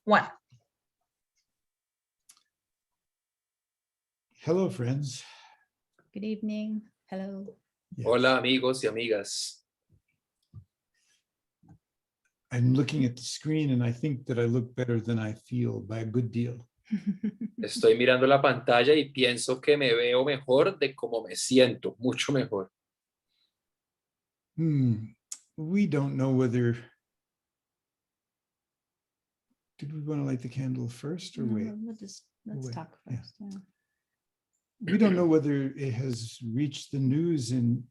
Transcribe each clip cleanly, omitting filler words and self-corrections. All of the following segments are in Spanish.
One. Hello, friends. Good evening. Hello. Yes. Hola amigos y amigas. I'm looking at the screen and I think that I look better than I feel by a good deal. Estoy mirando la pantalla y pienso que me veo mejor de cómo me siento, mucho mejor. We don't know whether. Did we want to light the candle first or wait? Let's Wait, talk yeah. first. Yeah. We don't know whether it has reached the news in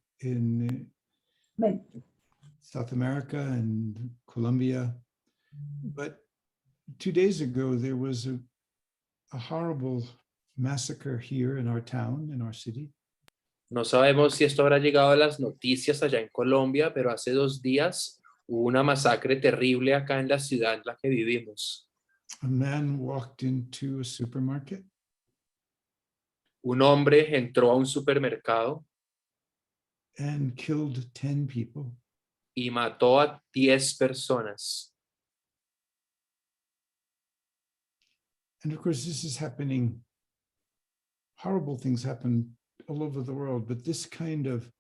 South America and Colombia, but 2 days ago there was a horrible massacre here in our town, in our city. No sabemos si esto habrá llegado a las noticias allá en Colombia, pero hace 2 días hubo una masacre terrible acá en la ciudad en la que vivimos. A man walked into a supermarket Un hombre entró a un supermercado and killed 10 people. y mató a 10 personas. And of course, this is happening. Horrible things happen all over the world, but this kind of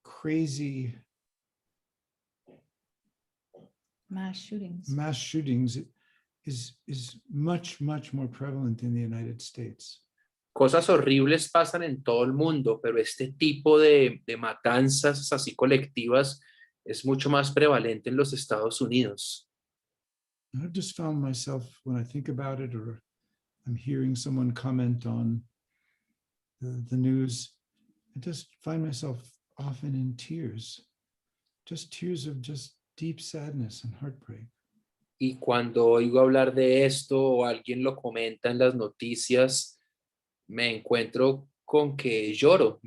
crazy Mass shootings. mass shootings is much, much more prevalent in the United States. Cosas horribles pasan en todo el mundo, pero este tipo de matanzas así colectivas es mucho más prevalente en los Estados Unidos. And I've just found myself, when I think about it, or I'm hearing someone comment on the news, I just find myself often in tears, just tears of just deep sadness and heartbreak. Y cuando oigo hablar de esto o alguien lo comenta en las noticias, me encuentro con que lloro,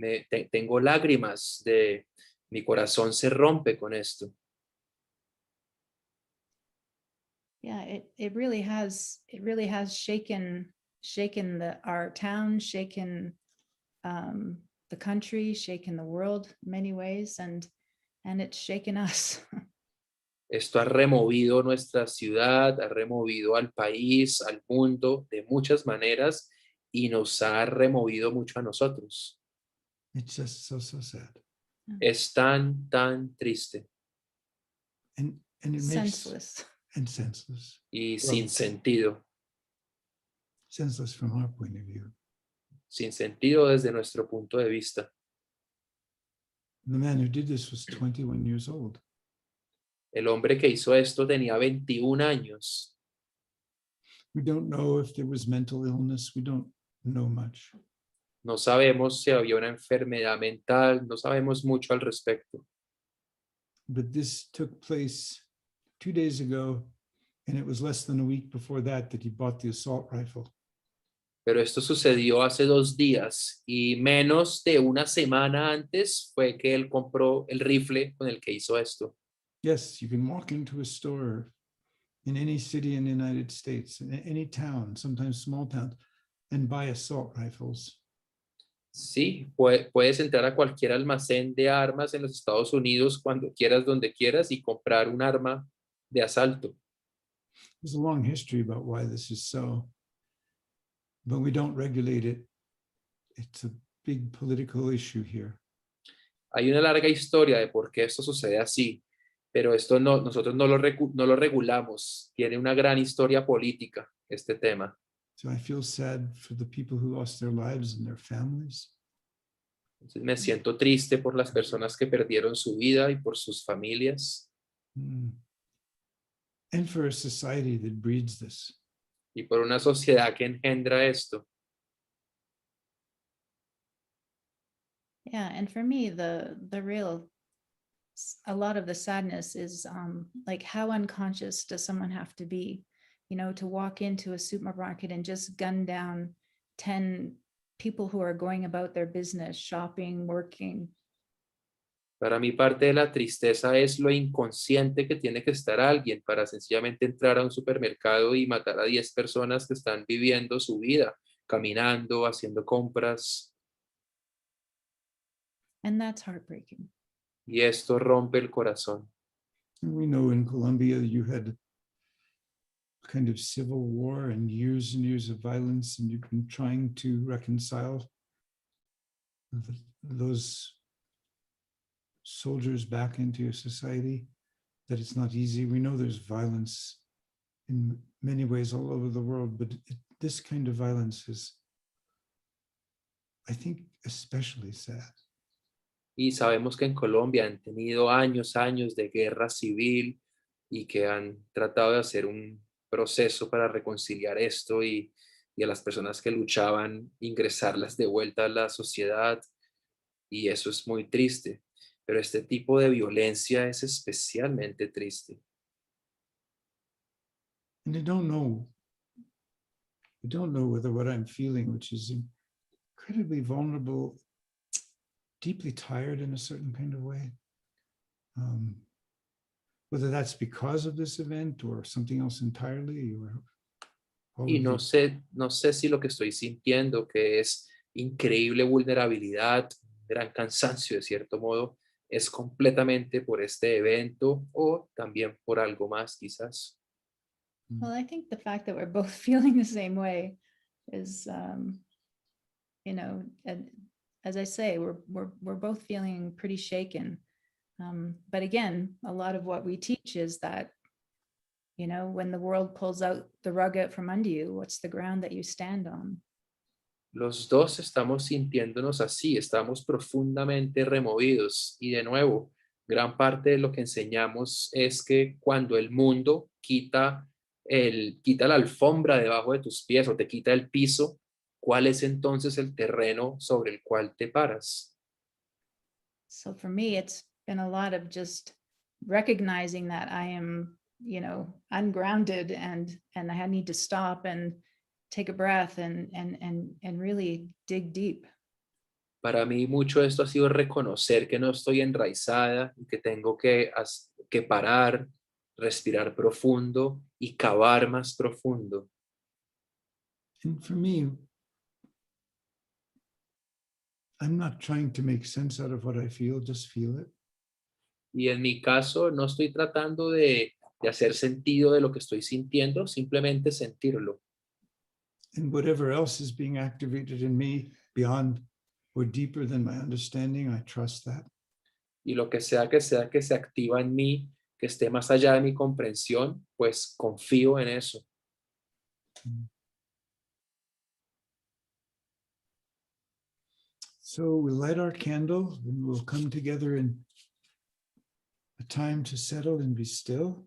tengo lágrimas, mi corazón se rompe con esto. Yeah, it really has shaken our town, shaken the country, shaken the world in many ways, and it's shaken us. Esto ha removido nuestra ciudad, ha removido al país, al mundo de muchas maneras y nos ha removido mucho a nosotros. It's just so sad. Es tan, tan triste And it makes Senseless. and senseless. y sin sentido. Senseless from our point of view. Sin sentido desde nuestro punto de vista. The man who did this was 21 years old. El hombre que hizo esto tenía 21 años. We don't know if there was mental illness. We don't know much. No sabemos si había una enfermedad mental, no sabemos mucho al respecto. But this took place 2 days ago, and it was less than a week before that he bought the assault rifle. Pero esto sucedió hace 2 días y menos de una semana antes fue que él compró el rifle con el que hizo esto. Yes, you can walk into a store in any city in the United States, in any town, sometimes small towns, and buy assault rifles. Sí, puedes entrar a cualquier almacén de armas en los Estados Unidos cuando quieras, donde quieras y comprar un arma de asalto. There's a long history about why this is so, but we don't regulate it. It's a big political issue here. Hay una larga historia de por qué esto sucede así, pero esto nosotros no lo regulamos. Tiene una gran historia política este tema. So I feel sad for the people who lost their lives and their families. Entonces me siento triste por las personas que perdieron su vida y por sus familias. And for a society that breeds this. Y por una sociedad que engendra esto. Yeah, and for me, a lot of the sadness is like, how unconscious does someone have to be, to walk into a supermarket and just gun down 10 people who are going about their business, shopping, working. Para mí parte de la tristeza es lo inconsciente que tiene que estar alguien para sencillamente entrar a un supermercado y matar a 10 personas que están viviendo su vida, caminando, haciendo compras. And that's heartbreaking. Y esto rompe el corazón. And we know in Colombia you had kind of civil war and years of violence, and you've been trying to reconcile those soldiers back into your society, that it's not easy. We know there's violence in many ways all over the world, but this kind of violence is, I think, especially sad. Y sabemos que en Colombia han tenido años de guerra civil y que han tratado de hacer un proceso para reconciliar esto y a las personas que luchaban ingresarlas de vuelta a la sociedad, y eso es muy triste. Pero este tipo de violencia es especialmente triste. And I don't know whether what I'm feeling, which is incredibly vulnerable, deeply tired in a certain kind of way, whether that's because of this event or something else entirely, or all Y of no the- sé si lo que estoy sintiendo, que es increíble vulnerabilidad, gran cansancio de cierto modo, es completamente por este evento o también por algo más quizás. Well, I think the fact that we're both feeling the same way is, you know, and as I say, we're both feeling pretty shaken. But again, a lot of what we teach is that, you know, when the world pulls out the rug out from under you, what's the ground that you stand on? Los dos estamos sintiéndonos así, estamos profundamente removidos y de nuevo, gran parte de lo que enseñamos es que cuando el mundo quita la alfombra debajo de tus pies o te quita el piso, ¿cuál es entonces el terreno sobre el cual te paras? So for me, it's been a lot of just recognizing that I am, you know, ungrounded and I need to stop and take a breath and really dig deep. Para mí mucho de esto ha sido reconocer que no estoy enraizada y que tengo que parar, respirar profundo y cavar más profundo. And for me, I'm not trying to make sense out of what I feel, just feel it. Y en mi caso no estoy tratando de hacer sentido de lo que estoy sintiendo, simplemente sentirlo. And whatever else is being activated in me beyond or deeper than my understanding, I trust that. Y lo que sea que se activa en mí, que esté más allá de mi comprensión, pues confío en eso. So we'll light our candle and we'll come together in a time to settle and be still.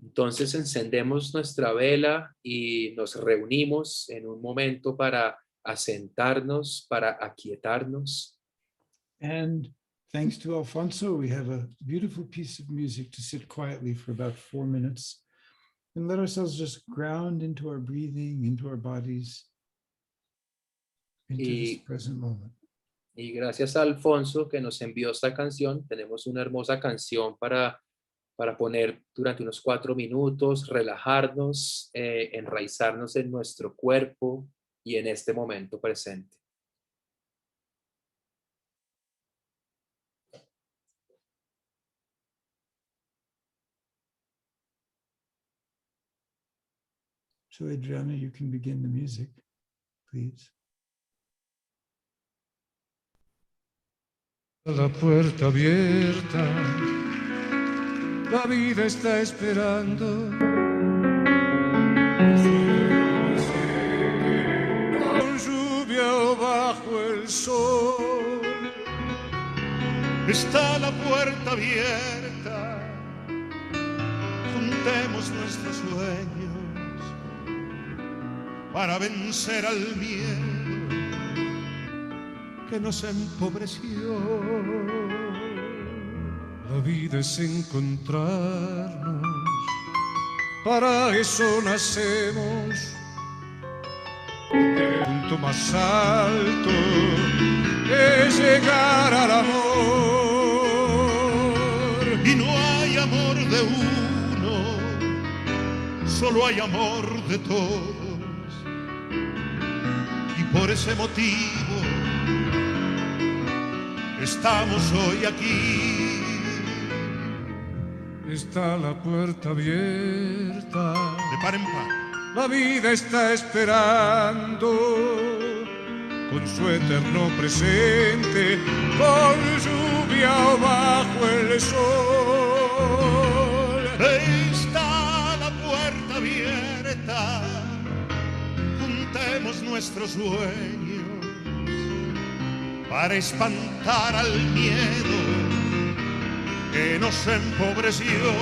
Entonces encendemos nuestra vela y nos reunimos en un momento para asentarnos, para aquietarnos. And thanks to Alfonso, we have a beautiful piece of music to sit quietly for about 4 minutes and let ourselves just ground into our breathing, into our bodies, into this present moment. Y gracias a Alfonso que nos envió esta canción, tenemos una hermosa canción para poner durante unos 4 minutos, relajarnos, enraizarnos en nuestro cuerpo y en este momento presente. So Adriana, you can begin the music, please. La puerta abierta, la vida está esperando. Con lluvia o bajo el sol, está la puerta abierta. Juntemos nuestros sueños para vencer al miedo que nos empobreció. La vida es encontrarnos, para eso nacemos. El punto más alto es llegar al amor. Y no hay amor de uno, solo hay amor de todos. Y por ese motivo estamos hoy aquí. Está la puerta abierta de par en par. La vida está esperando con su eterno presente, con lluvia o bajo el sol. Está la puerta abierta, juntemos nuestros sueños para espantar al miedo que nos empobreció.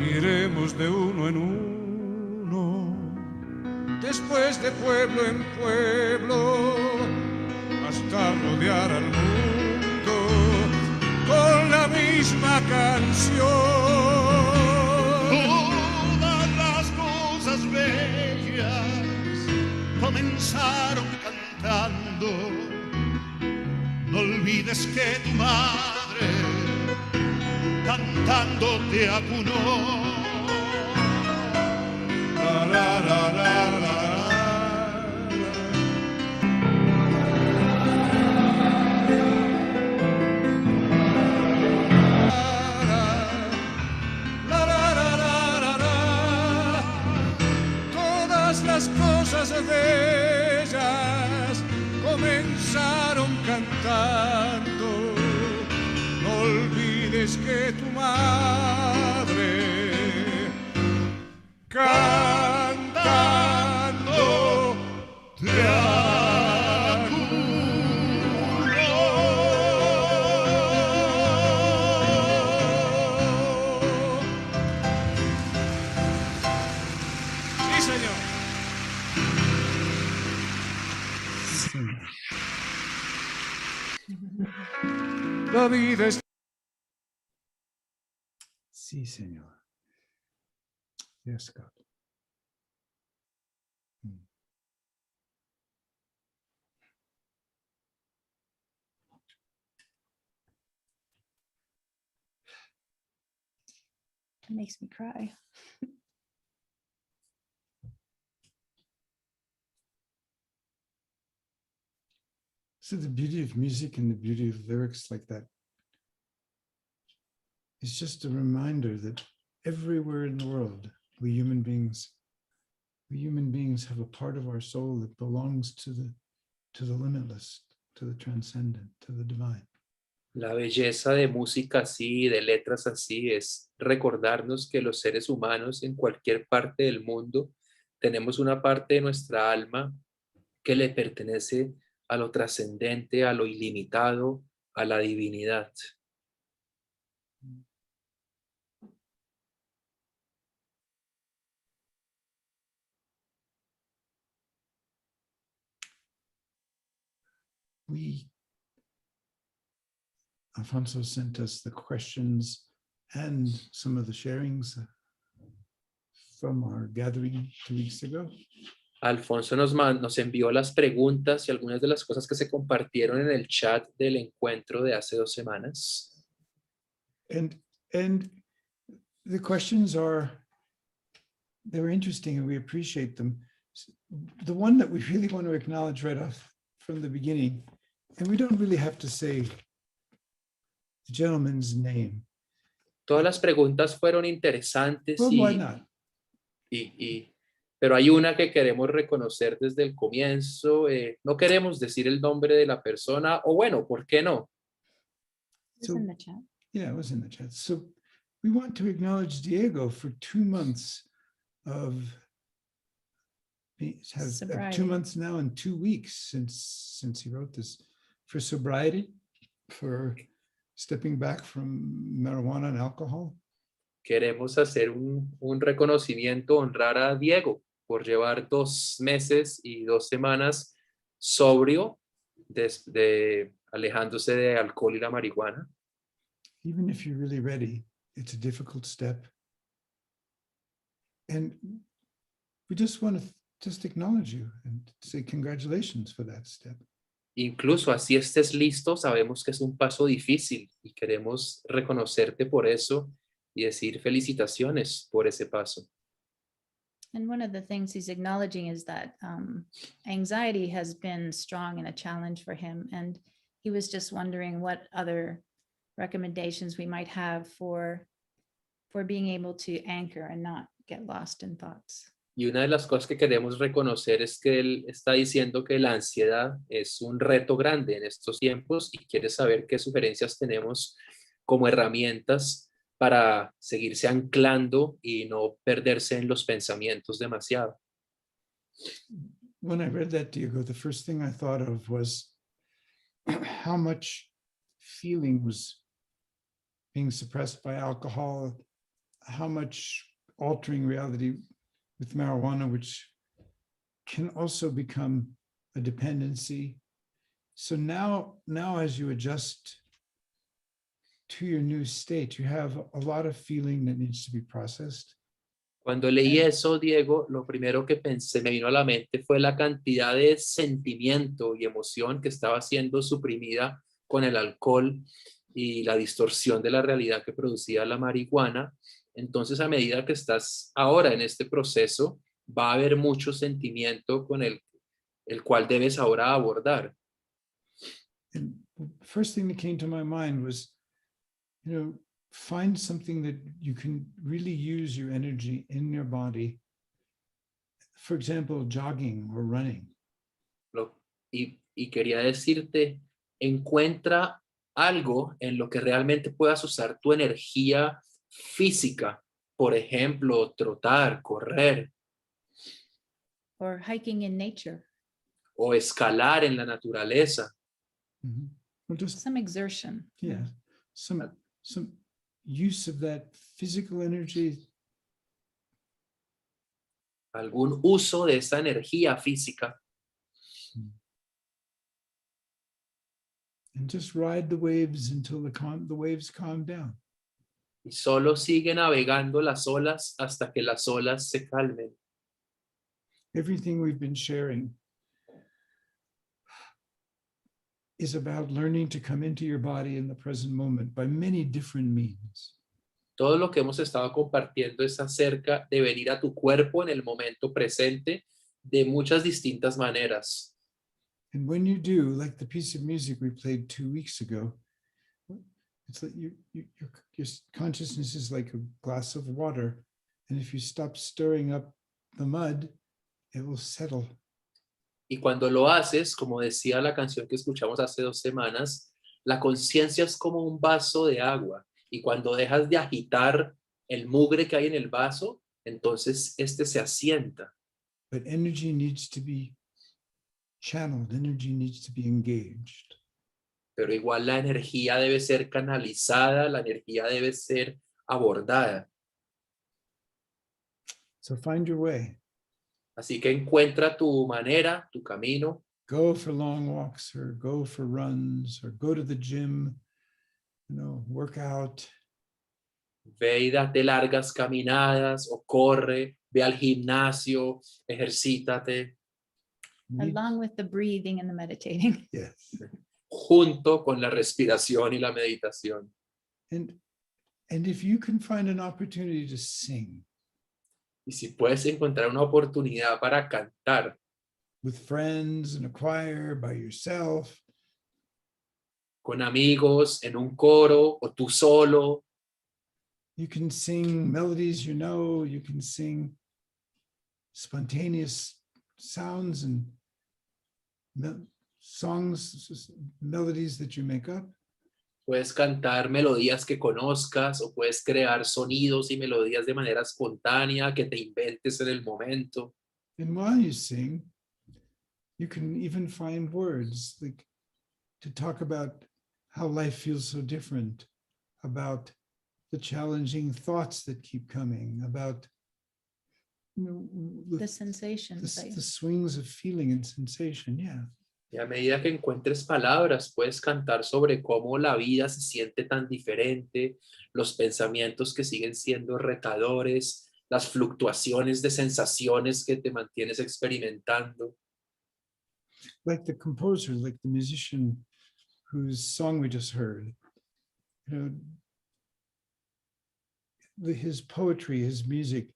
Iremos de uno en uno, después de pueblo en pueblo, hasta rodear al mundo con la misma canción. Todas las cosas bellas comenzaron cantando. No olvides que tu madre cantando te acunó. La, la, la, la, la, la. Todas las cosas bellas comenzaron cantando. No olvides que tu madre cantando te acunó. Sí, señor. La vida es Sí, Señor. Yes, God. It makes me cry. So the beauty of music and the beauty of lyrics like that is just a reminder that everywhere in the world, we human beings have a part of our soul that belongs to the limitless, to the transcendent, to the divine. La belleza de música así, de letras así, es recordarnos que los seres humanos en cualquier parte del mundo tenemos una parte de nuestra alma que le pertenece a lo trascendente, a lo ilimitado, a la divinidad. Alfonso sent us the questions and some of the sharings from our gathering 2 weeks ago. Alfonso nos envió las preguntas y algunas de las cosas que se compartieron en el chat del encuentro de hace 2 semanas. And the questions they were interesting and we appreciate them. The one that we really want to acknowledge right off from the beginning, and we don't really have to say the gentleman's name. Todas las preguntas fueron interesantes Well, why not? pero hay una que queremos reconocer desde el comienzo. No queremos decir el nombre de la persona, o bueno, ¿por qué no? It's in the chat. Yeah, it was in the chat. So we want to acknowledge Diego for 2 months of, he has 2 Sobriety. months now and 2 weeks since he wrote this, for sobriety, for stepping back from marijuana and alcohol. Queremos hacer un reconocimiento, honrar a Diego por llevar 2 meses y 2 semanas sobrio, alejándose de alcohol y la marihuana. Even if you're really ready, it's a difficult step. And we just want to just acknowledge you and say congratulations for that step. Incluso así estés listo, sabemos que es un paso difícil y queremos reconocerte por eso y decir felicitaciones por ese paso. And one of the things he's acknowledging is that anxiety has been strong and a challenge for him. And he was just wondering what other recommendations we might have for for being able to anchor and not get lost in thoughts. Y una de las cosas que queremos reconocer es que él está diciendo que la ansiedad es un reto grande en estos tiempos y quiere saber qué sugerencias tenemos como herramientas para seguirse anclando y no perderse en los pensamientos demasiado. When I read that, Diego, the first thing I thought of was how much feeling was being suppressed by alcohol, how much altering reality with marijuana, which can also become a dependency. So now as you adjust to your new state, you have a lot of feeling that needs to be processed. Cuando leí eso, Diego, lo primero que pensé, me vino a la mente fue la cantidad de sentimiento y emoción que estaba siendo suprimida con el alcohol y la distorsión de la realidad que producía la marihuana. Entonces, a medida que estás ahora en este proceso, va a haber mucho sentimiento con el cual debes ahora abordar. And the first thing that came to my mind was, find something that you can really use your energy in your body. For example, jogging or running. Y quería decirte, encuentra algo en lo que realmente puedas usar tu energía física. Por ejemplo, trotar, correr. Or hiking in nature. O escalar en la naturaleza. Mm-hmm. Well, just some exertion. Yeah, some use of that physical energy. Algún uso de esa energía física. And just ride the waves until the waves calm down. Y solo sigue navegando las olas hasta que las olas se calmen. Everything we've been sharing is about learning to come into your body in the present moment by many different means. Todo lo que hemos estado compartiendo es acerca de venir a tu cuerpo en el momento presente de muchas distintas maneras. And when you do, like the piece of music we played 2 weeks ago, it's like your consciousness is like a glass of water. And if you stop stirring up the mud, it will settle. Y cuando lo haces, como decía la canción que escuchamos hace 2 semanas, la conciencia es como un vaso de agua. Y cuando dejas de agitar el mugre que hay en el vaso, entonces este se asienta. But energy needs to be channeled, energy needs to be engaged. Pero igual la energía debe ser canalizada, la energía debe ser abordada. So find your way. Así que encuentra tu manera, tu camino. Go for long walks or go for runs or go to the gym, work out. Ve y date largas caminadas o corre, ve al gimnasio, ejercítate. Along with the breathing and the meditating. Yes. Junto con la respiración y la meditación. And if you can find an opportunity to sing. Y si puedes encontrar una oportunidad para cantar. With friends in a choir, by yourself. Con amigos, en un coro o tú solo. You can sing melodies you can sing spontaneous sounds and songs, melodies that you make up. Puedes cantar melodías que conozcas o puedes crear sonidos y melodías de manera espontánea que te inventes en el momento. And while you sing, you can even find words like to talk about how life feels so different, about the challenging thoughts that keep coming, about The sensations. the swings of feeling and sensation. Yeah. Y a medida que encuentres palabras, puedes cantar sobre cómo la vida se siente tan diferente, los pensamientos que siguen siendo retadores, las fluctuaciones de sensaciones que te mantienes experimentando. Like the composer, like the musician whose song we just heard, his poetry, his music,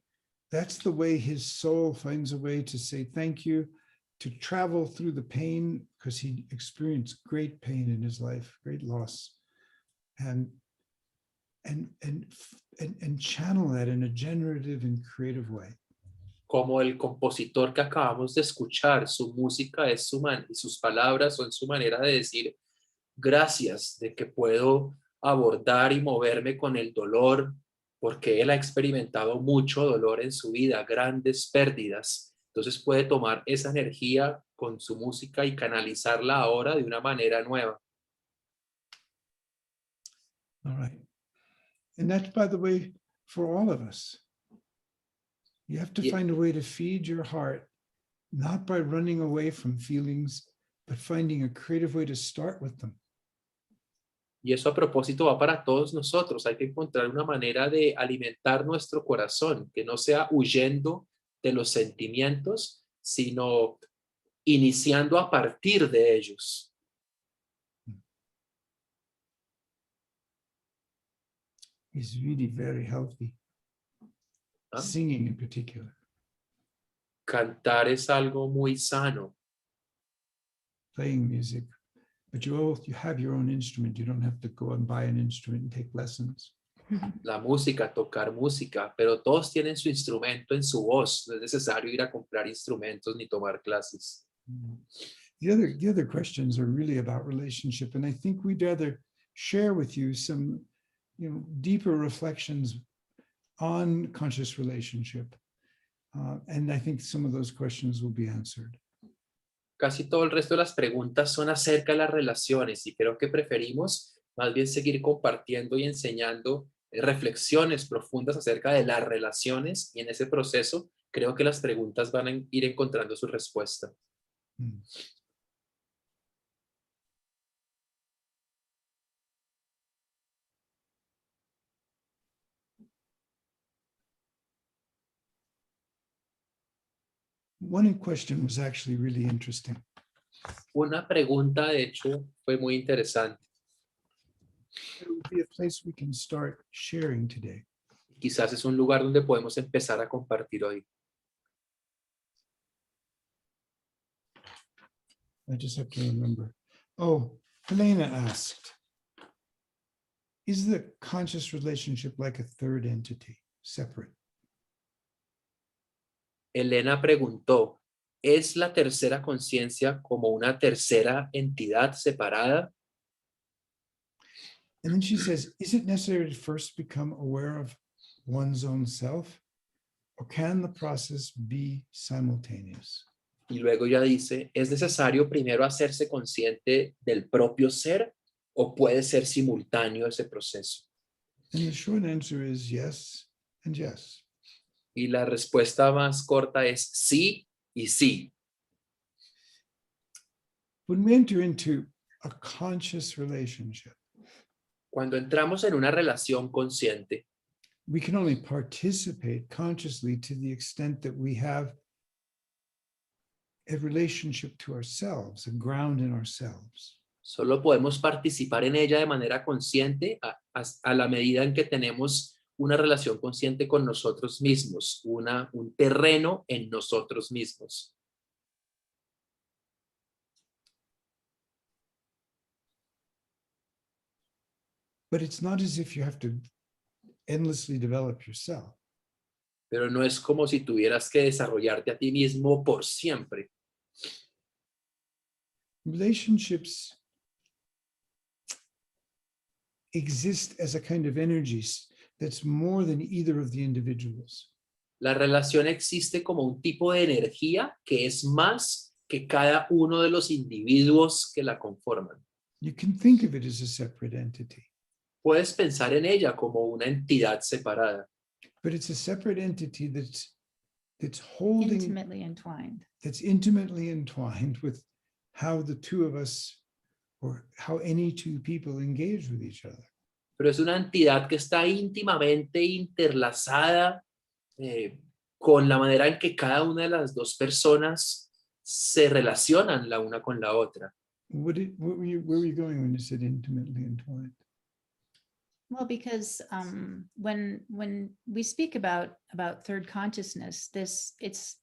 that's the way his soul finds a way to say thank you, to travel through the pain, because he experienced great pain in his life, great loss. And and channel that in a generative and creative way. Como el compositor que acabamos de escuchar, su música es y sus palabras son su manera de decir gracias, de que puedo abordar y moverme con el dolor, porque él ha experimentado mucho dolor en su vida, grandes pérdidas. Entonces puede tomar esa energía con su música y canalizarla ahora de una manera nueva. All right. And that's, by the way, for all of us. You have to Yeah. find a way to feed your heart, not by running away from feelings, but finding a creative way to start with them. Y eso a propósito va para todos nosotros. Hay que encontrar una manera de alimentar nuestro corazón, que no sea huyendo de los sentimientos, sino iniciando a partir de ellos. It's really very healthy. ¿Ah? Singing in particular. Cantar es algo muy sano. Playing music, but you have your own instrument. You don't have to go and buy an instrument and take lessons. La música, tocar música, pero todos tienen su instrumento en su voz. No es necesario ir a comprar instrumentos ni tomar clases. The other questions are really about relationship, and I think we'd rather share with you some, deeper reflections on conscious relationship, and I think some of those questions will be answered. Casi todo el resto de las preguntas son acerca de las relaciones y creo que preferimos más bien seguir compartiendo y enseñando reflexiones profundas acerca de las relaciones, y en ese proceso creo que las preguntas van a ir encontrando su respuesta. One question was actually really interesting. Una pregunta, de hecho, fue muy interesante. It would be a place we can start sharing today. Quizás es un lugar donde podemos empezar a compartir hoy. I just have to remember. Oh, Helena asked, is the conscious relationship like a third entity, separate? Elena preguntó, ¿es la tercera conciencia como una tercera entidad separada? And then she says, is it necessary to first become aware of one's own self, or can the process be simultaneous? Y luego ya dice, ¿es necesario primero hacerse consciente del propio ser o puede ser simultáneo ese proceso? And the short answer is yes and yes. Y la respuesta más corta es sí y sí. When we enter into a conscious relationship, Cuando entramos en una relación consciente, we can only participate consciously to the extent that we have a relationship to ourselves, a ground in ourselves. solo podemos participar en ella de manera consciente a la medida en que tenemos una relación consciente con nosotros mismos, un terreno en nosotros mismos. But it's not as if you have to endlessly develop yourself. Pero no es como si tuvieras que desarrollarte a ti mismo por siempre. Relationships exist as a kind of energy that's more than either of the individuals. La relación existe como un tipo de energía que es más que cada uno de los individuos que la conforman. You can think of it as a separate entity, Puedes pensar en ella como una entidad separada, but it's a separate entity that's holding, Intimately entwined with how the two of us, or how any two people engage with each other. pero es una entidad que está íntimamente interlazada con la manera en que cada una de las dos personas se relacionan la una con la otra. Where were you going when you said intimately entwined? Well, because when we speak about third consciousness, it's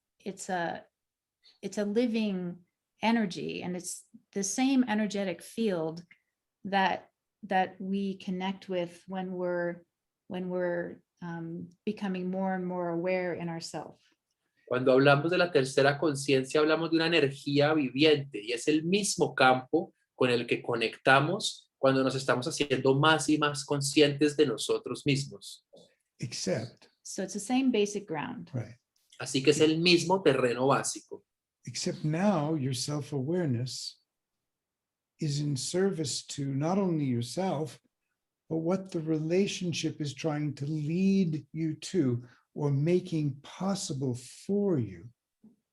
a living energy, and it's the same energetic field that we connect with when we're when we're becoming more and more aware in ourselves. Cuando hablamos de la tercera conciencia, hablamos de una energía viviente y es el mismo campo con el que conectamos cuando nos estamos haciendo más y más conscientes de nosotros mismos. Except, So it's the same basic ground. right, Así que es el mismo terreno básico. except now your self-awareness is in service to not only yourself, but what the relationship is trying to lead you to or making possible for you.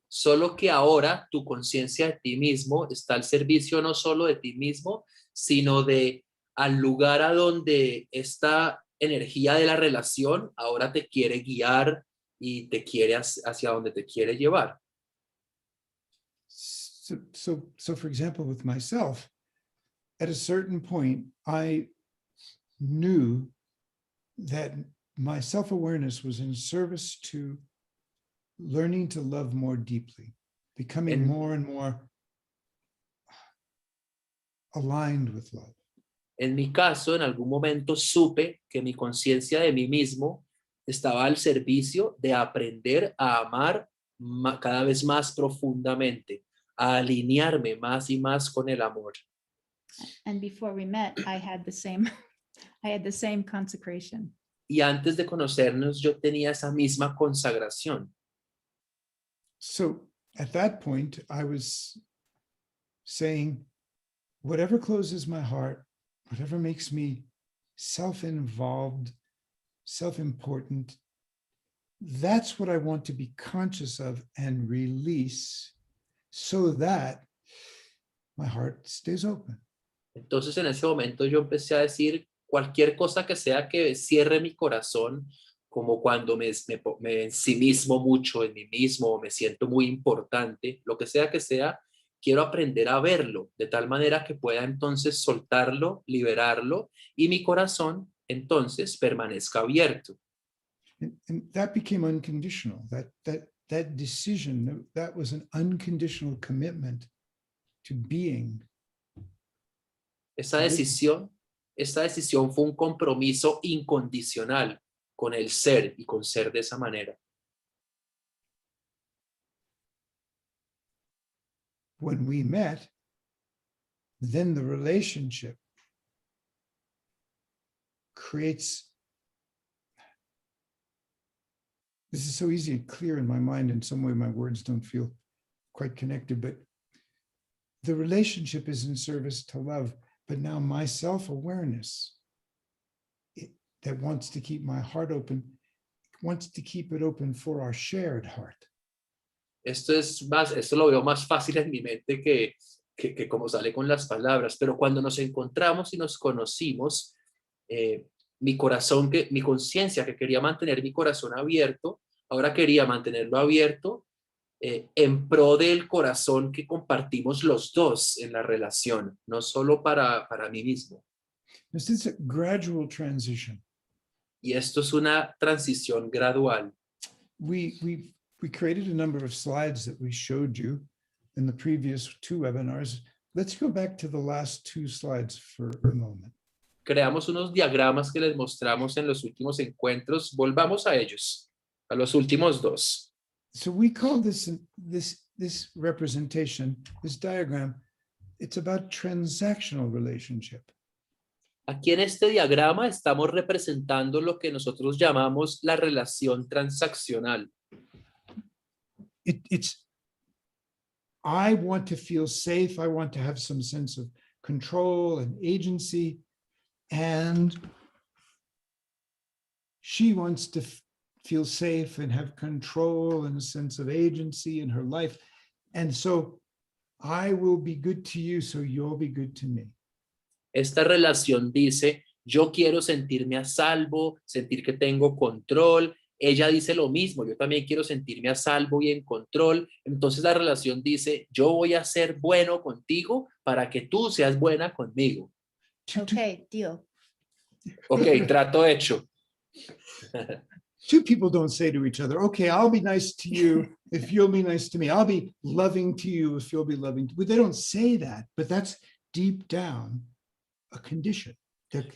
Solo que ahora tu conciencia de ti mismo está al servicio no solo de ti mismo, sino de al lugar a donde esta energía de la relación ahora te quiere guiar y te quiere hacia donde te quiere llevar. So for example, with myself, at a certain point, I knew that my self-awareness was in service to learning to love more deeply, becoming more and more aligned with love. En mi caso, en algún momento supe que mi conciencia de mí mismo estaba al servicio de aprender a amar cada vez más profundamente, a alinearme más y más con el amor. And before we met, I had the same consecration. Y antes de conocernos, yo tenía esa misma consagración. So at that point, I was saying, whatever closes my heart, whatever makes me self-involved, self-important, that's what I want to be conscious of and release so that my heart stays open. Entonces en ese momento yo empecé a decir cualquier cosa que sea que cierre mi corazón, como cuando me ensimismo mucho en mí mismo, o me siento muy importante, lo que sea, quiero aprender a verlo de tal manera que pueda entonces soltarlo, liberarlo y mi corazón entonces permanezca abierto. And that became unconditional. That decision, that was an unconditional commitment to being. Esta decisión fue un compromiso incondicional con el ser y con ser de esa manera. When we met, then the relationship creates, this is so easy and clear in my mind, in some way my words don't feel quite connected, but the relationship is in service to love, but now my self-awareness that wants to keep my heart open, wants to keep it open for our shared heart. Esto lo veo más fácil en mi mente que como sale con las palabras, pero cuando nos encontramos y nos conocimos, mi conciencia que quería mantener mi corazón abierto, ahora quería mantenerlo abierto en pro del corazón que compartimos los dos en la relación, no solo para mí mismo. This is a gradual transition. Y esto es una transición gradual. We created a number of slides that we showed you in the previous two webinars. Let's go back to the last two slides for a moment. Creamos unos diagramas que les mostramos en los últimos encuentros. Volvamos a ellos, a los últimos dos. So we call this representation, this diagram, it's about transactional relationship. Aquí en este diagrama estamos representando lo que nosotros llamamos la relación transaccional. It's I want to feel safe. I want to have some sense of control and agency. And she wants to feel safe and have control and a sense of agency in her life. And so I will be good to you, so you'll be good to me. Esta relación dice, yo quiero sentirme a salvo, sentir que tengo control. Ella dice lo mismo, yo también quiero sentirme a salvo y en control. Entonces la relación dice, yo voy a ser bueno contigo para que tú seas buena conmigo. Okay, deal. Ok, trato hecho. Two people don't say to each other, okay, I'll be nice to you if you'll be nice to me. I'll be loving to you if you'll be loving to me. They don't say that, but that's deep down a condition.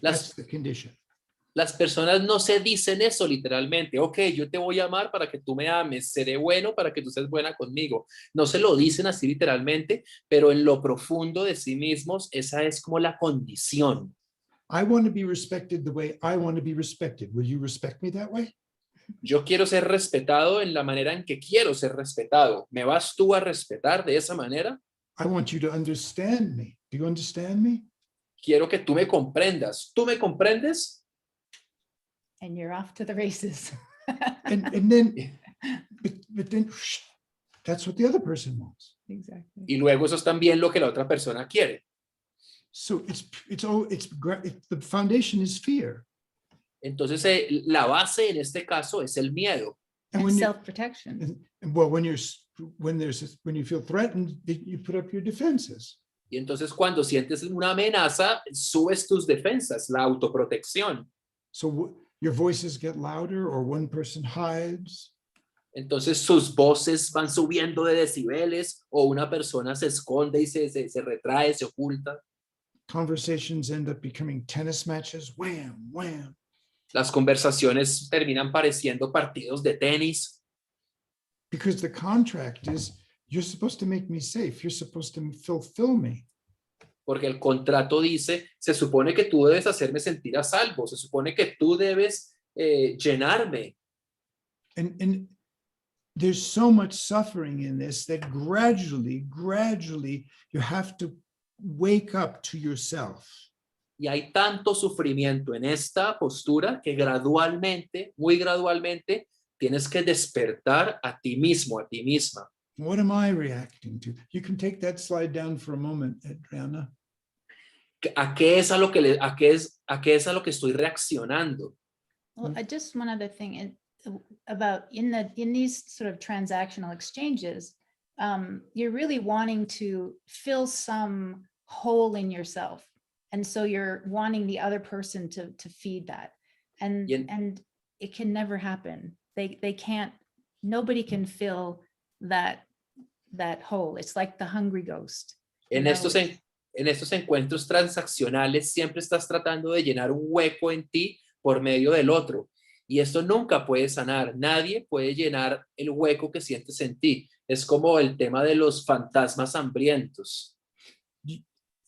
That's the condition. Las personas no se dicen eso literalmente. Ok, yo te voy a amar para que tú me ames, seré bueno para que tú seas buena conmigo. No se lo dicen así literalmente, pero en lo profundo de sí mismos, esa es como la condición. I want to be respected the way I want to be respected. Will you respect me that way? Yo quiero ser respetado en la manera en que quiero ser respetado. ¿Me vas tú a respetar de esa manera? I want you to understand me. Do you understand me? Quiero que tú me comprendas. ¿Tú me comprendes? And you're off to the races. And then, but then that's what the other person wants. Exactly. Y luego eso es también lo que la otra persona quiere. So the foundation is fear. Entonces, la base en este caso es el miedo. And And when you self-protection. well, when you feel threatened, you put up your defenses. Y entonces cuando sientes una amenaza, subes tus defensas, la autoprotección. So your voices get louder, or one person hides. Entonces sus voces van subiendo de decibeles o una persona se esconde y se retrae, se oculta. Conversations end up becoming tennis matches. Wham, wham. Las conversaciones terminan pareciendo partidos de tenis. Because the contract is you're supposed to make me safe. You're supposed to fulfill me. Porque el contrato dice, se supone que tú debes hacerme sentir a salvo, se supone que tú debes llenarme. And there's so much suffering in this that gradually you have to wake up to yourself. Y hay tanto sufrimiento en esta postura que gradualmente, muy gradualmente, tienes que despertar a ti mismo, a ti misma. What am I reacting to? You can take that slide down for a moment, Adriana. ¿A qué es a lo que a qué es a lo que estoy reaccionando? Well, just one other thing about in these sort of transactional exchanges, you're really wanting to fill some hole in yourself. And so you're wanting the other person to feed that. And it can never happen. They can't, nobody can fill that hole. It's like the hungry ghost. En estos encuentros transaccionales siempre estás tratando de llenar un hueco en ti por medio del otro. Y esto nunca puede sanar. Nadie puede llenar el hueco que sientes en ti. Es como el tema de los fantasmas hambrientos.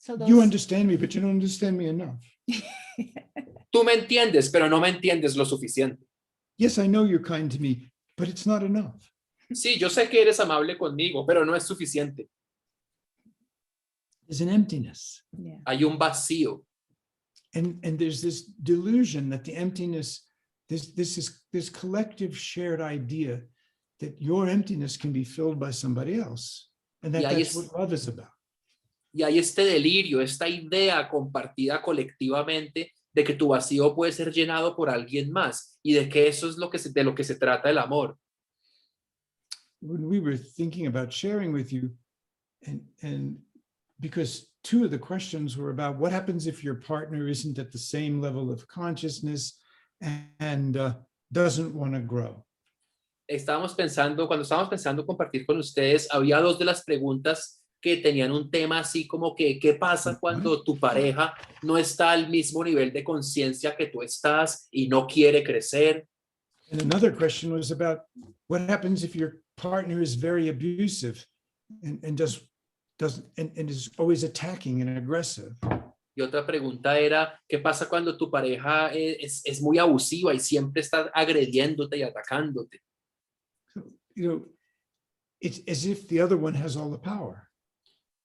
You understand me, but you don't understand me enough. Tú me entiendes, pero no me entiendes lo suficiente. Yes, I know you're kind to me, but it's not enough. Sí, yo sé que eres amable conmigo, pero no es suficiente. There's an emptiness. Yeah. Hay un vacío. And there's this delusion that the emptiness, this collective shared idea that your emptiness can be filled by somebody else. And that's what love is about. Y hay este delirio, esta idea compartida colectivamente de que tu vacío puede ser llenado por alguien más y de que eso es de lo que se trata el amor. When we were thinking about sharing with you, and because two of the questions were about what happens if your partner isn't at the same level of consciousness and doesn't want to grow. Cuando estábamos pensando compartir con ustedes, había dos de las preguntas que tenían un tema así como que, ¿qué pasa cuando tu pareja no está al mismo nivel de conciencia que tú estás y no quiere crecer? And another question was about what happens if your partner is very abusive and is always attacking and aggressive. Y otra pregunta era, ¿qué pasa cuando tu pareja es muy abusiva y siempre está agrediéndote y atacándote? So, it's as if the other one has all the power.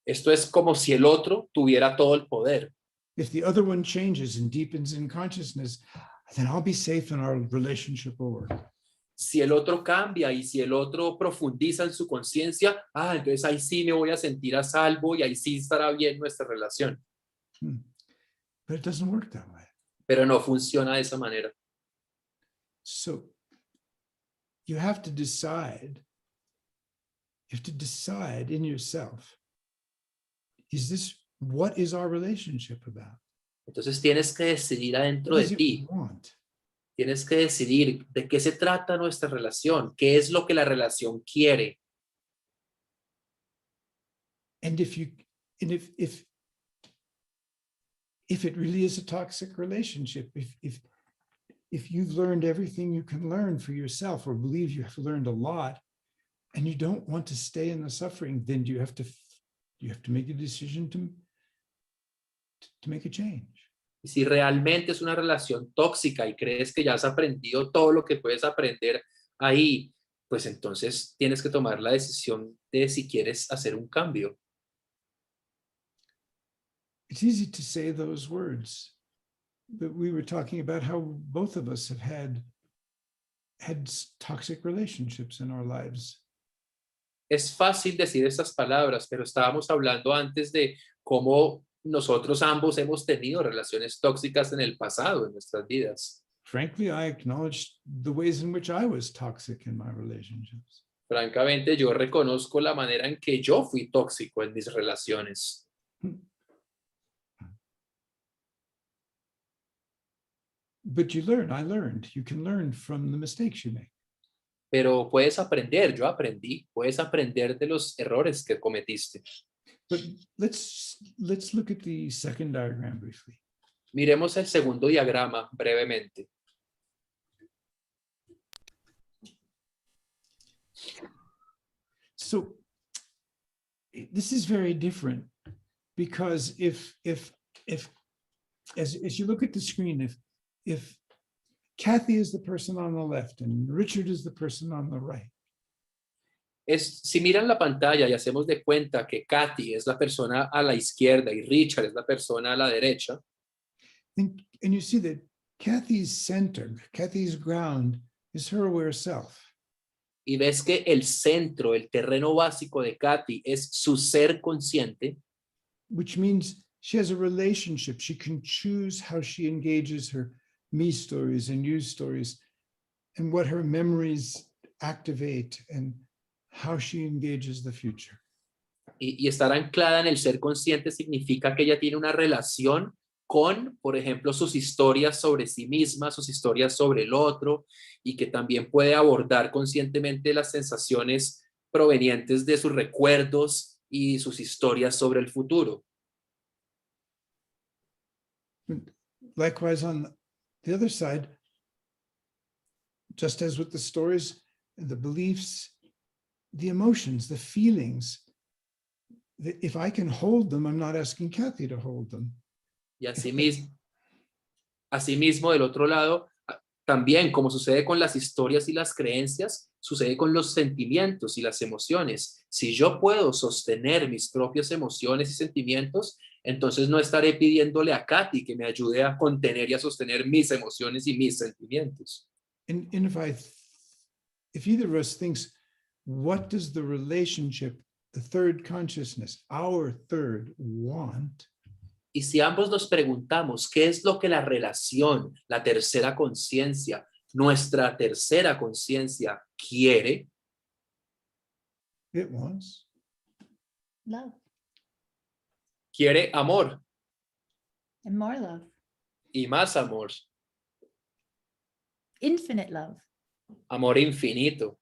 Esto es como si el otro tuviera todo el poder. If the other one changes and deepens in consciousness, then I'll be safe and our relationship will work. Si el otro cambia y si el otro profundiza en su conciencia, entonces ahí sí me voy a sentir a salvo y ahí sí estará bien nuestra relación. But it doesn't work that way. Pero no funciona de esa manera. So you have to decide in yourself, what is our relationship about? Entonces tienes que decidir adentro What de does it ti. want? Tienes que decidir de qué se trata nuestra relación, qué es lo que la relación quiere. And if it really is a toxic relationship, if if you've learned everything you can learn for yourself, or believe you have learned a lot, and you don't want to stay in the suffering, then you have to make a decision to make a change. Y si realmente es una relación tóxica y crees que ya has aprendido todo lo que puedes aprender ahí, pues entonces tienes que tomar la decisión de si quieres hacer un cambio. It's easy to say those words, but we were talking about how both of us have had toxic relationships in our lives. Es fácil decir estas palabras, pero estábamos hablando antes de cómo nosotros ambos hemos tenido relaciones tóxicas en el pasado, en nuestras vidas. Frankly, I acknowledge the ways in which I was toxic in my relationships. Francamente, yo reconozco la manera en que yo fui tóxico en mis relaciones. But you learn, I learned. You can learn from the mistakes you make. Pero puedes aprender, yo aprendí, puedes aprender de los errores que cometiste. But let's look at the second diagram briefly. Miremos el segundo diagrama brevemente. So this is very different, because if as you look at the screen, if Kathy is the person on the left and Richard is the person on the right, Si miran la pantalla y hacemos de cuenta que Kathy es la persona a la izquierda y Richard es la persona a la derecha, and you see that Kathy's center, Kathy's ground, is her aware self. y ves que el centro, el terreno básico de Kathy es su ser consciente, Which means she has a relationship. She can choose how she engages her me stories and you stories, and what her memories activate, and how she engages the future. y estar anclada en el ser consciente significa que ella tiene una relación con, por ejemplo, sus historias sobre sí misma, sus historias sobre el otro, y que también puede abordar conscientemente las sensaciones provenientes de sus recuerdos y sus historias sobre el futuro. Likewise, on the other side, just as with the stories, the beliefs, the emotions, the feelings, if I can hold them, I'm not asking Kathy to hold them. Y asimismo, del otro lado, también como sucede con las historias y las creencias, sucede con los sentimientos y las emociones. Si yo puedo sostener mis propias emociones y sentimientos, entonces no estaré pidiéndole a Kathy que me ayude a contener y a sostener mis emociones y mis sentimientos. And if either of us thinks, what does the relationship, the third consciousness, our third, want? Y si ambos nos preguntamos qué es lo que la relación, la tercera conciencia, nuestra tercera conciencia quiere, It wants Love quiere amor and more love, y más amor, infinite love. amor infinito.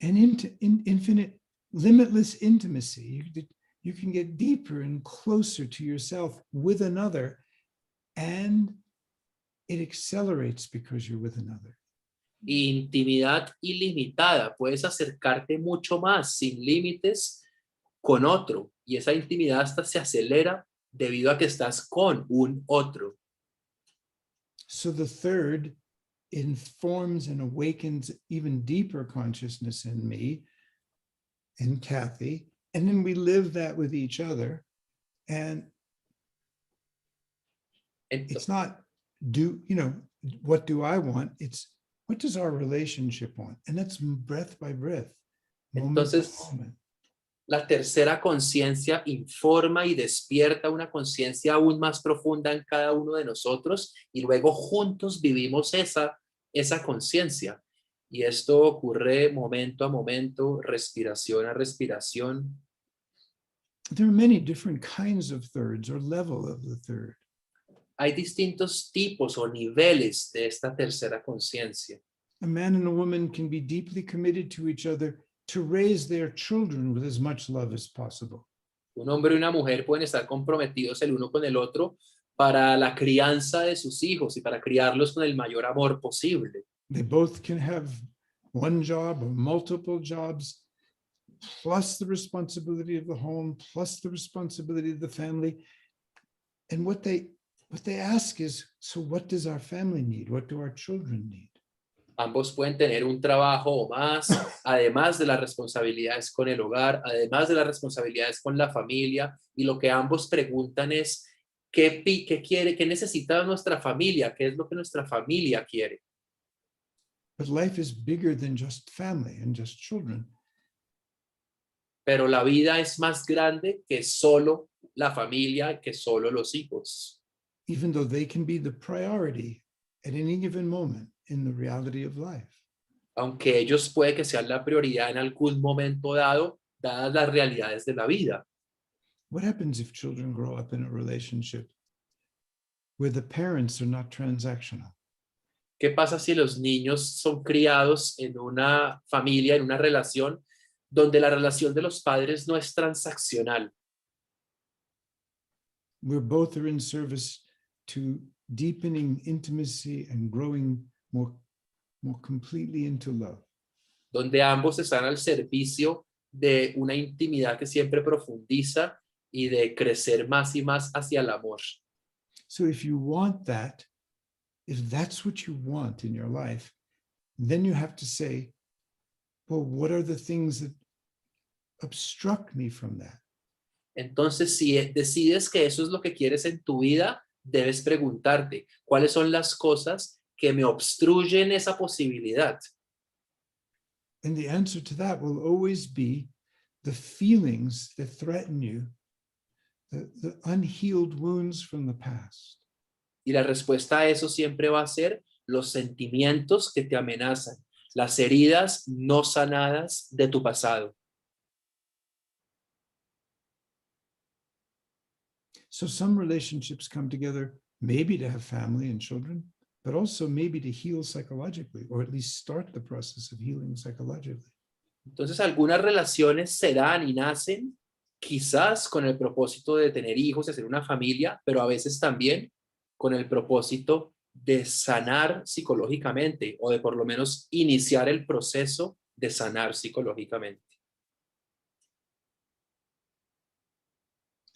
an infinite, limitless intimacy. You can get deeper and closer to yourself with another, and it accelerates because you're with another. Intimidad ilimitada, puedes acercarte mucho más sin límites con otro, y esa intimidad hasta se acelera debido a que estás con un otro. So the third informs and awakens even deeper consciousness in me and Kathy, and then we live that with each other. And it's not what do I want? It's what does our relationship want? And that's breath by breath, moment Entonces, by moment. La tercera conciencia informa y despierta una conciencia aún más profunda en cada uno de nosotros, y luego juntos vivimos esa conciencia. Y esto ocurre momento a momento, respiración a respiración. There are many different kinds of thirds, or level of the third. Hay distintos tipos o niveles de esta tercera conciencia. A man and a woman can be deeply committed to each other to raise their children with as much love as possible. Un hombre y una mujer pueden estar comprometidos el uno con el otro para la crianza de sus hijos y para criarlos con el mayor amor posible. They both can have one job or multiple jobs, plus the responsibility of the home, plus the responsibility of the family. And what they ask is, so what does our family need? What do our children need? Ambos pueden tener un trabajo o más, además de las responsabilidades con el hogar, además de las responsabilidades con la familia, y lo que ambos preguntan es, ¿qué quiere, qué necesita nuestra familia? ¿Qué es lo que nuestra familia quiere? But life is bigger than just family and just children. Pero la vida es más grande que solo la familia, que solo los hijos. Even though they can be the priority at any given moment in the reality of life. Aunque ellos puede que sean la prioridad en algún momento dado, dadas las realidades de la vida. What happens if children grow up in a relationship where the parents are not transactional? ¿Qué pasa si los niños son criados en una familia, en una relación, donde la relación de los padres no es transaccional? Where both are in service to deepening intimacy and growing more completely into love. Donde ambos están al servicio de una intimidad que siempre profundiza y de crecer más y más hacia el amor. So if you want that, if that's what you want in your life, then you have to say, well, what are the things that obstruct me from that? Entonces, si decides que eso es lo que quieres en tu vida, debes preguntarte, ¿cuáles son las cosas que me obstruyen esa posibilidad? And the answer to that will always be the feelings that threaten you, the unhealed wounds from the past. Y la respuesta a eso siempre va a ser los sentimientos que te amenazan, las heridas no sanadas de tu pasado. So some relationships come together, maybe to have family and children, but also maybe to heal psychologically, or at least start the process of healing psychologically. Entonces, algunas relaciones se dan y nacen quizás con el propósito de tener hijos y hacer una familia, pero a veces también con el propósito de sanar psicológicamente o de por lo menos iniciar el proceso de sanar psicológicamente.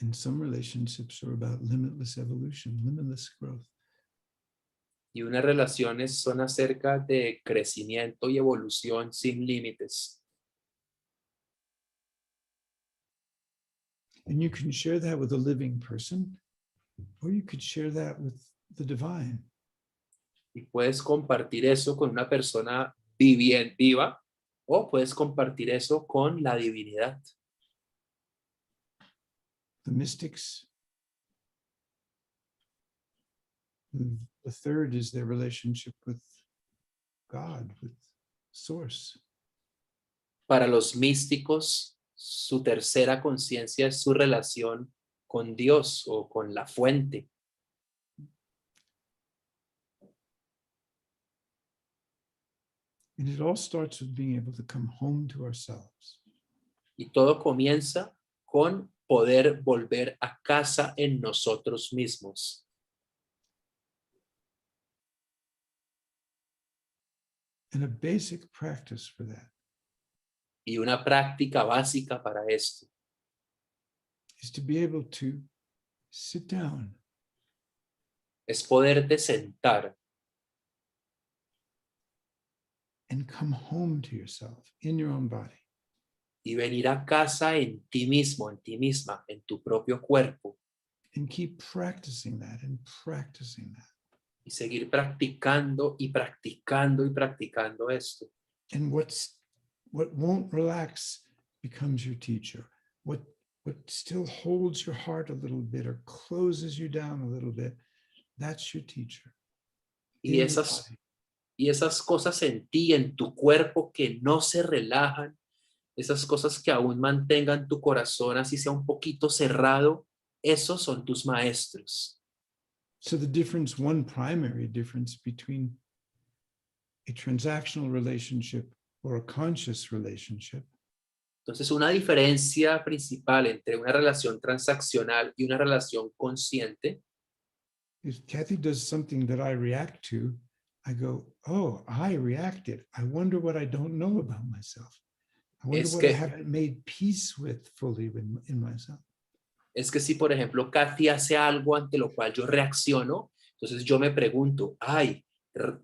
And some relationships are about limitless evolution, limitless growth. Y unas relaciones son acerca de crecimiento y evolución sin límites. And you can share that with a living person, or you could share that with the divine. Y puedes compartir eso con una persona viva o puedes compartir eso con la divinidad. The mystics, the third is their relationship with God, with Source. Para los místicos, su tercera conciencia es su relación con Dios o con la fuente. And it all starts with being able to come home to ourselves. Y todo comienza con poder volver a casa en nosotros mismos. And a basic practice for that Y una práctica básica para esto is to be able to sit down es poderte sentar and come home to yourself in your own body. y venir a casa en ti mismo, en ti misma, en tu propio cuerpo. And keep practicing that and practicing that. Y seguir practicando y practicando y practicando esto. And what won't relax becomes your teacher. What still holds your heart a little bit or closes you down a little bit, that's your teacher. Y esas cosas en ti, en tu cuerpo que no se relajan, esas cosas que aún mantengan tu corazón así sea un poquito cerrado, esos son tus maestros. So the difference, one primary difference between a transactional relationship or a conscious relationship Entonces, una diferencia principal entre una relación transaccional y una relación consciente if Kathy does something that I react to, I go, oh, I reacted. I wonder what I don't know about myself. I wonder Es what I que, haven't made peace with fully in myself. es que si, por ejemplo, Kathy hace algo ante lo cual yo reacciono, entonces yo me pregunto, ay,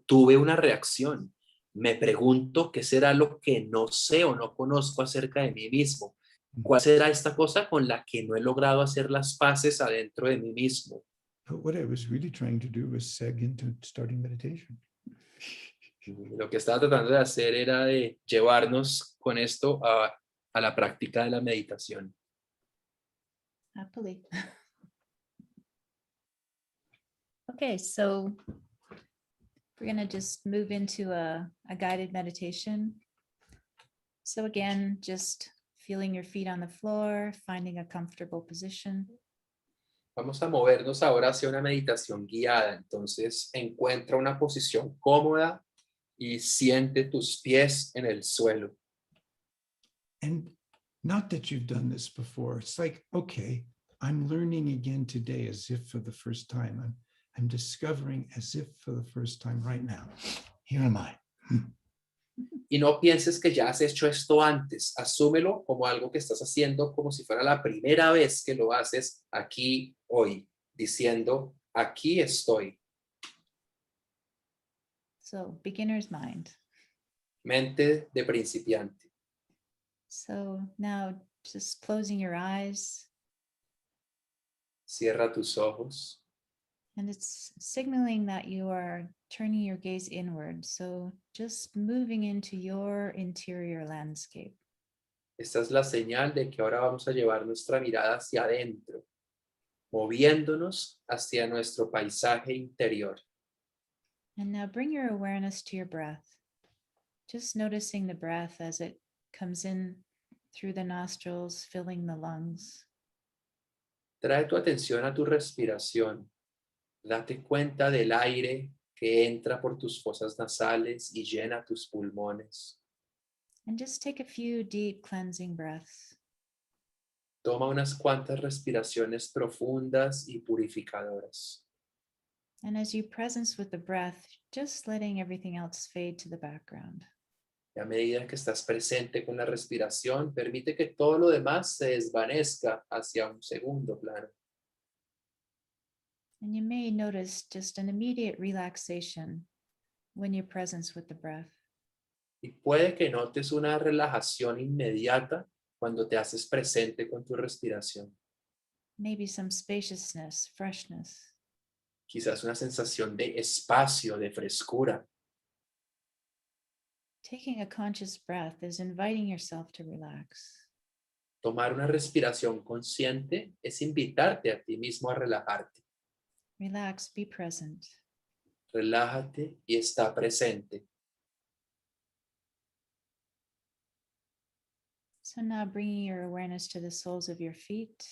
tuve una reacción. Me pregunto qué será lo que no sé o no conozco acerca de mí mismo. ¿Cuál será esta cosa con la que no he logrado hacer las paces adentro de mí mismo? But what I was really trying to do was seg into starting meditation. Lo que estaba tratando de hacer era de llevarnos con esto a la práctica de la meditación. Happily. Okay, so we're going to just move into a guided meditation. So again, just feeling your feet on the floor, finding a comfortable position. Vamos a movernos ahora hacia una meditación guiada. Entonces, encuentra una posición cómoda y siente tus pies en el suelo. And not that you've done this before. It's like, okay, I'm learning again today as if for the first time. I'm discovering as if for the first time right now. Here am I. Y no pienses que ya has hecho esto antes. Asúmelo como algo que estás haciendo como si fuera la primera vez que lo haces aquí, hoy, diciendo, aquí estoy. So beginner's mind. Mente de principiante. So now just closing your eyes, Cierra tus ojos. and it's signaling that you are turning your gaze inward. So just moving into your interior landscape. Esta es la señal de que ahora vamos a llevar nuestra mirada hacia adentro, moviéndonos hacia nuestro paisaje interior. And now bring your awareness to your breath. Just noticing the breath as it comes in through the nostrils, filling the lungs. Trae tu atención a tu respiración. Date cuenta del aire que entra por tus fosas nasales y llena tus pulmones. And just take a few deep cleansing breaths. Toma unas cuantas respiraciones profundas y purificadoras. And as you presence with the breath, just letting everything else fade to the background. Y a medida que estás presente con la respiración, permite que todo lo demás se desvanezca hacia un segundo plano. And you may notice just an immediate relaxation when you presence with the breath. Y puede que notes una relajación inmediata cuando te haces presente con tu respiración. Maybe some spaciousness, freshness. Quizás una sensación de espacio, de frescura. Taking a conscious breath is inviting yourself to relax. Tomar una respiración consciente es invitarte a ti mismo a relajarte. Relax, be present. Relájate y está presente. So now bringing your awareness to the soles of your feet.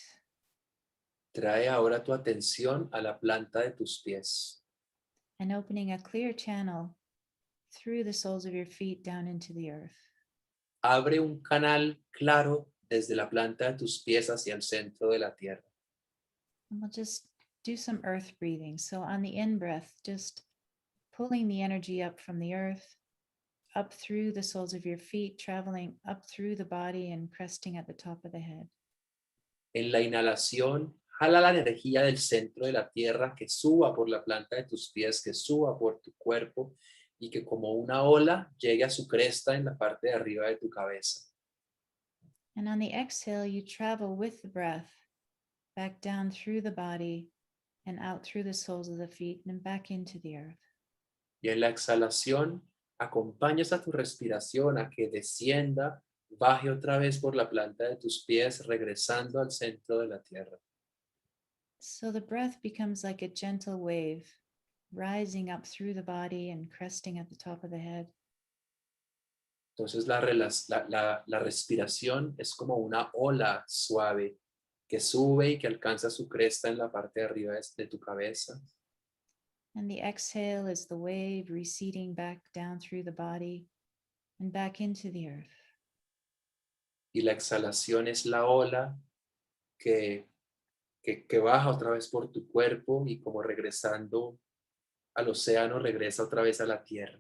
Trae ahora tu atención a la planta de tus pies. And opening a clear channel through the soles of your feet down into the earth. Abre un canal claro desde la planta de tus pies hacia el centro de la tierra. And we'll just do some earth breathing. So on the in-breath, just pulling the energy up from the earth, up through the soles of your feet, traveling up through the body and cresting at the top of the head. En la inhalación, jala la energía del centro de la tierra que suba por la planta de tus pies, que suba por tu cuerpo y que como una ola llegue a su cresta en la parte de arriba de tu cabeza. And on the exhale, you travel with the breath back down through the body and out through the soles of the feet and back into the earth. Y en la exhalación, acompañas a tu respiración a que descienda, baje otra vez por la planta de tus pies, regresando al centro de la tierra. So the breath becomes like a gentle wave, rising up through the body and cresting at the top of the head. Entonces la respiración es como una ola suave que sube y que alcanza su cresta en la parte de arriba de tu cabeza. And the exhale is the wave receding back down through the body and back into the earth. Y la exhalación es la ola que que baja otra vez por tu cuerpo y como regresando al océano, regresa otra vez a la tierra.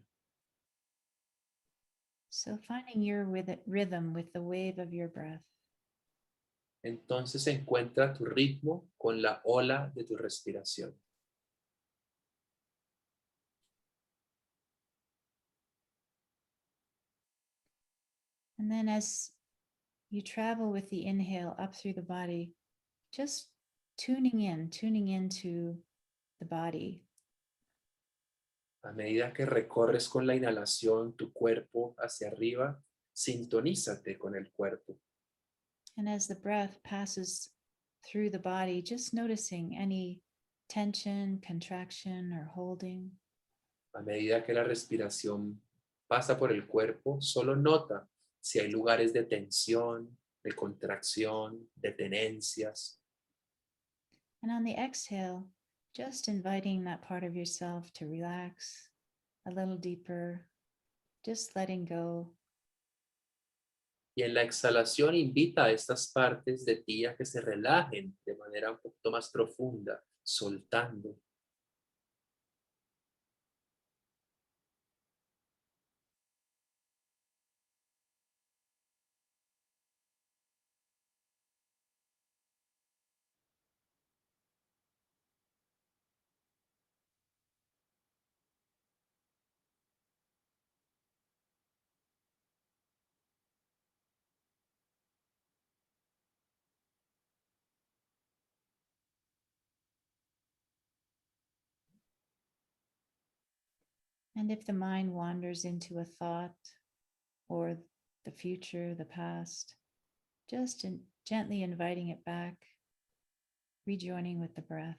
So finding your rhythm with the wave of your breath. Entonces encuentra tu ritmo con la ola de tu respiración. And then as you travel with the inhale up through the body, just tuning into the body. A medida que recorres con la inhalación tu cuerpo hacia arriba, sintonízate con el cuerpo. And as the breath passes through the body, just noticing any tension, contraction, or holding. A medida que la respiración pasa por el cuerpo, solo nota si hay lugares de tensión, de contracción, de tenencias. And on the exhale, just inviting that part of yourself to relax a little deeper, just letting go. Y en la exhalación invita a estas partes de ti a que se relajen de manera un poquito más profunda, soltando. And if the mind wanders into a thought or the future, the past, just gently inviting it back, rejoining with the breath.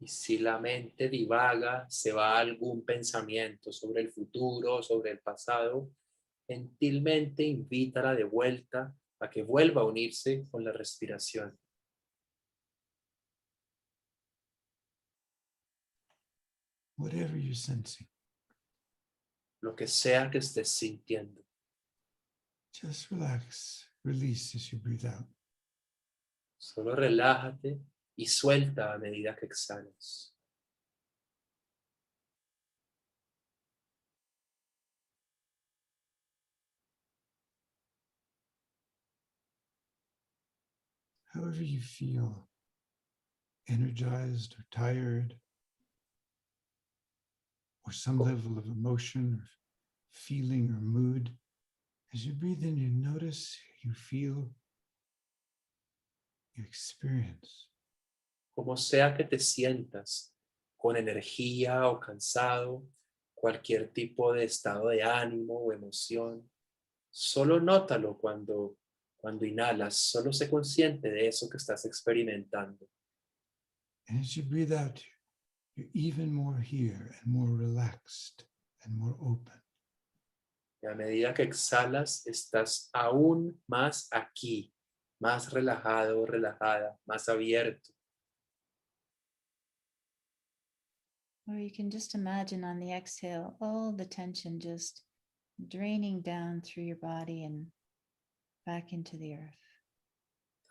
Y si la mente divaga, se va a algún pensamiento sobre el futuro, sobre el pasado, gentilmente invítala de vuelta a que vuelva a unirse con la respiración. Whatever you're sensing, Lo que sea que estés sintiendo, just relax, release as you breathe out. solo relájate y suelta a medida que exhalas. However you feel, energized or tired, or some level of emotion or feeling or mood, as you breathe in, you notice, you feel, you experience. Como sea que te sientas, con energía o cansado, cualquier tipo de estado de ánimo o emoción, solo nótalo cuando inhalas, solo sé consciente de eso que estás experimentando. And as you breathe out, you're even more here and more relaxed and more open. Y a medida que exhalas, estás aún más aquí, más relajado, relajada, más abierto. Or you can just imagine on the exhale, all the tension just draining down through your body and back into the earth.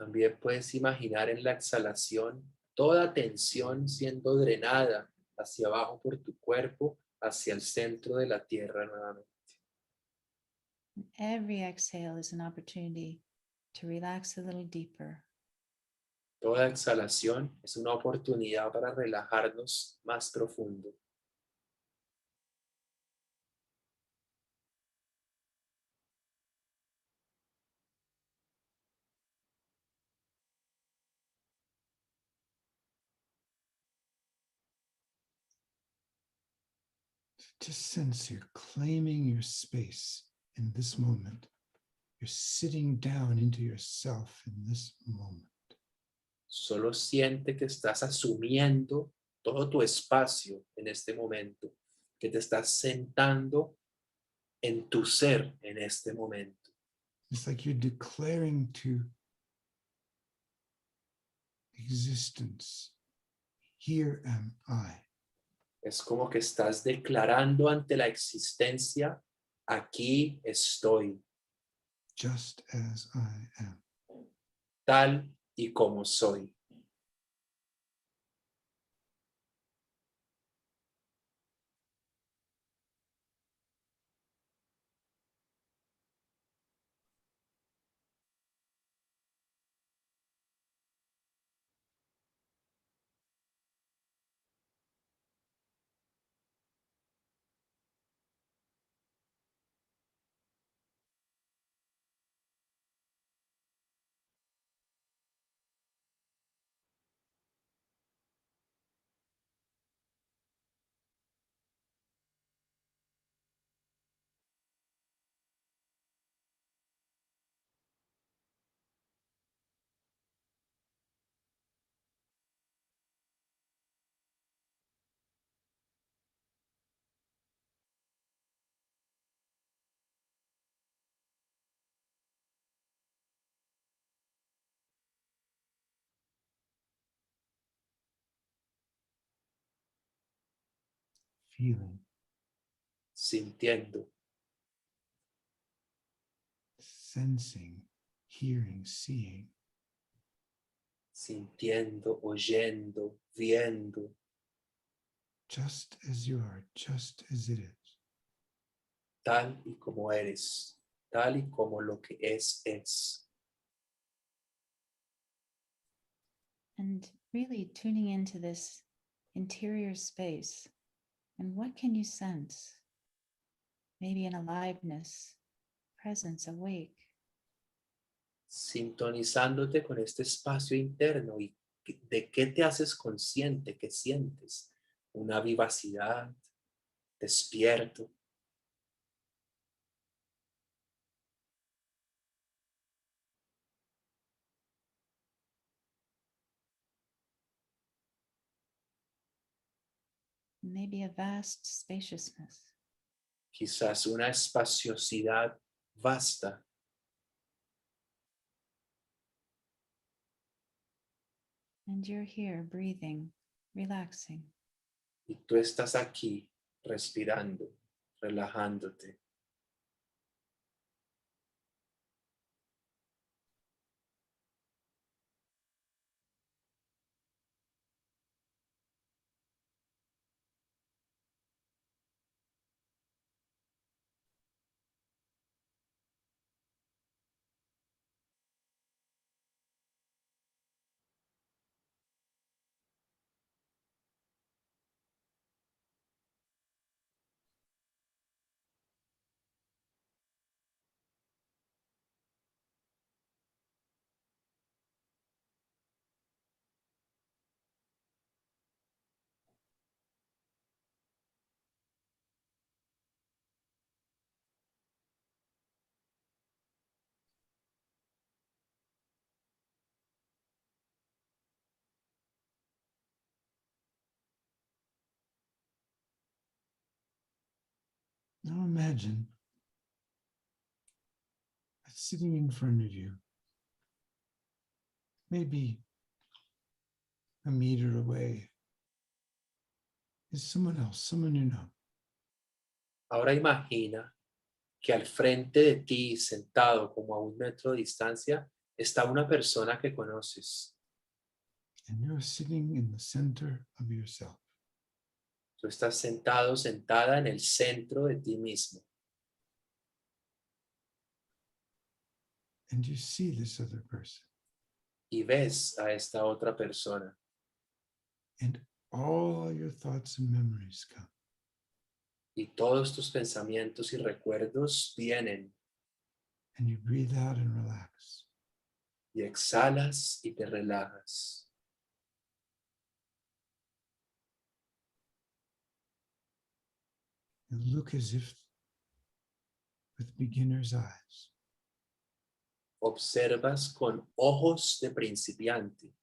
También puedes imaginar en la exhalación toda tensión siendo drenada hacia abajo por tu cuerpo, hacia el centro de la tierra nuevamente. Every exhale is an opportunity to relax a little deeper. Toda exhalación es una oportunidad para relajarnos más profundo. Just sense you're claiming your space in this moment. You're sitting down into yourself in this moment. Solo siente que estás asumiendo todo tu espacio en este momento, que te estás sentando en tu ser en este momento. It's like you're declaring to existence, here am I. Es como que estás declarando ante la existencia, aquí estoy, Just as I am. tal y como soy. feeling, sintiendo, sensing, hearing, seeing, sintiendo, oyendo, viendo, just as you are, just as it is. tal y como eres, tal y como lo que es. And really tuning into this interior space. And what can you sense? Maybe an aliveness, presence, awake. Sintonizándote con este espacio interno y de qué te haces consciente, qué sientes. Una vivacidad, despierto. Maybe a vast spaciousness. Quizás una espaciosidad vasta. And you're here breathing, relaxing. Y tú estás aquí respirando, relajándote. Now imagine that sitting in front of you, maybe a meter away, is someone else, someone you know. Ahora imagina que al frente de ti, sentado como a 1 metro de distancia, está una persona que conoces. And you're sitting in the center of yourself. Tú estás sentado, sentada en el centro de ti mismo. And you see this other person. Y ves a esta otra persona. And all your thoughts and memories come. Y todos tus pensamientos y recuerdos vienen. And you breathe out and relax. Y exhalas y te relajas. And look as if with beginner's eyes. Observas con ojos de principiante.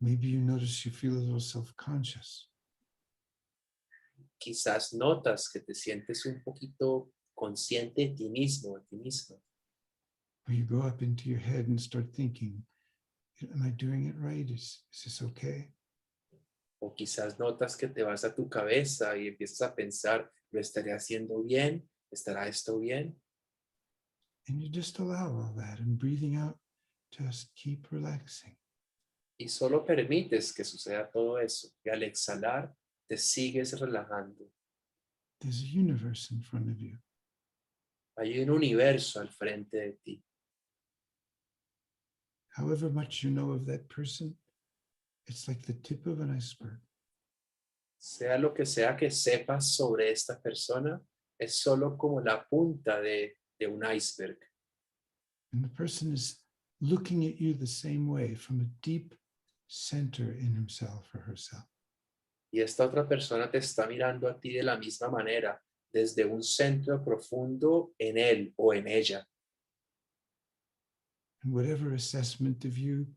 Maybe you notice you feel a little self-conscious. Quizás notas que te sientes un poquito consciente de ti mismo, de ti misma. Or you go up into your head and start thinking, am I doing it right? Is this okay? O quizás notas que te vas a tu cabeza y empiezas a pensar, ¿lo estaré haciendo bien? ¿Estará esto bien? And you just allow all that, and breathing out, just keep relaxing. Y solo permites que suceda todo eso. Y al exhalar, te sigues relajando. There's a universe in front of you. Hay un universo al frente de ti. However much you know of that person, it's like the tip of an iceberg. Sea lo que sea que sepas sobre esta persona, es solo como la punta de un iceberg. And the person is looking at you the same way from a deep center in himself or herself. Y esta otra persona te está mirando a ti de la misma manera, desde un centro profundo en él o en ella. And whatever assessment of you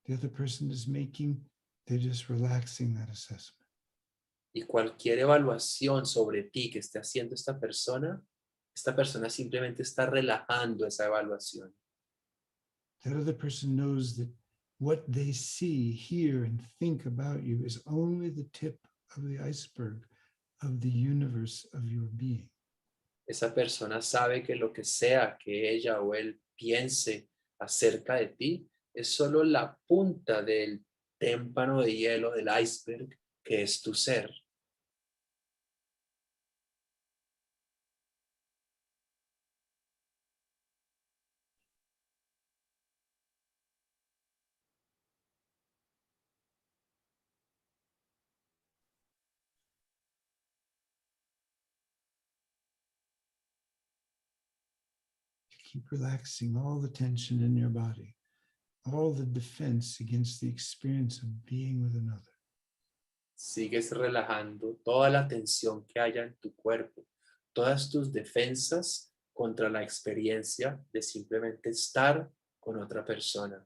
the other person is making, they're just relaxing that assessment. Y cualquier evaluación sobre ti que esté haciendo esta persona simplemente está relajando esa evaluación. That other person knows that what they see, hear, and think about you is only the tip of the iceberg of the universe of your being. Esa persona sabe que lo que sea que ella o él piense acerca de ti es solo la punta del témpano de hielo del iceberg que es tu ser. Keep relaxing all the tension in your body, all the defense against the experience of being with another. Sigues relajando toda la tensión que haya en tu cuerpo, todas tus defensas contra la experiencia de simplemente estar con otra persona.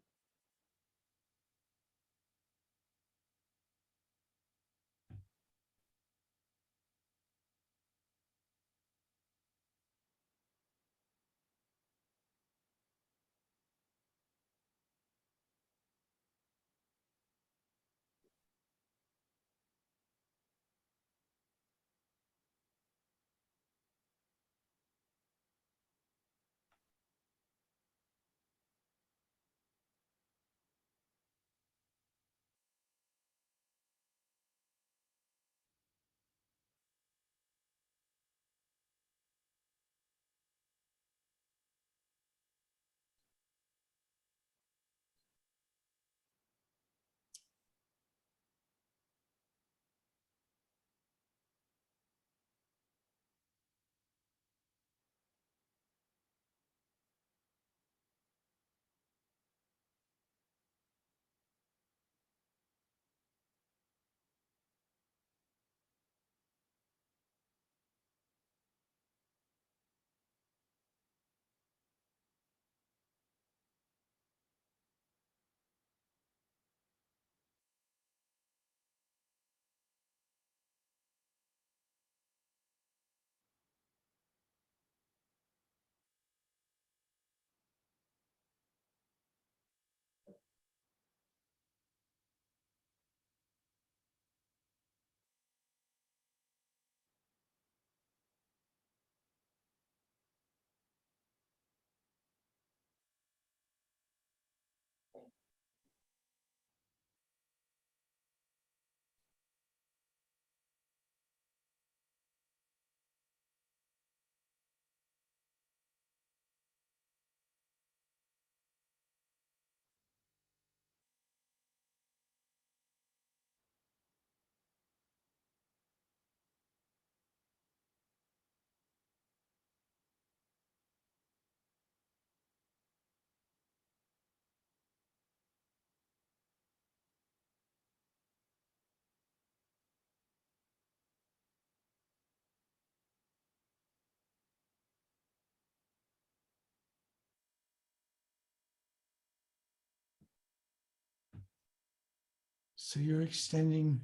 So you're extending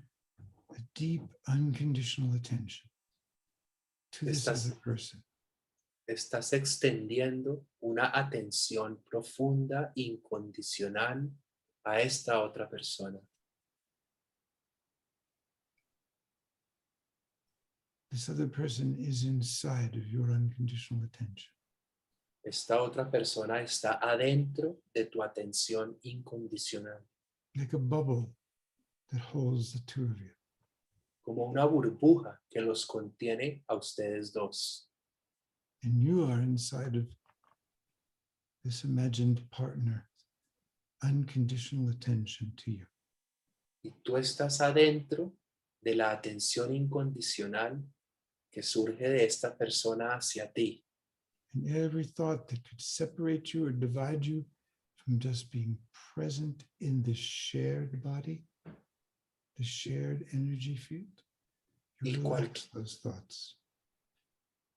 a deep, unconditional attention to this Estás- other person. Estás extendiendo una atención profunda, incondicional a esta otra persona. This other person is inside of your unconditional attention. Esta otra persona está adentro de tu atención incondicional, Like a bubble that holds the two of you. como una burbuja que los contiene a ustedes dos. And you are inside of this imagined partner, unconditional attention to you. Y tú estás adentro de la atención incondicional que surge de esta persona hacia ti. And every thought that could separate you or divide you from just being present in this shared body, the shared energy field, you Y relax those thoughts.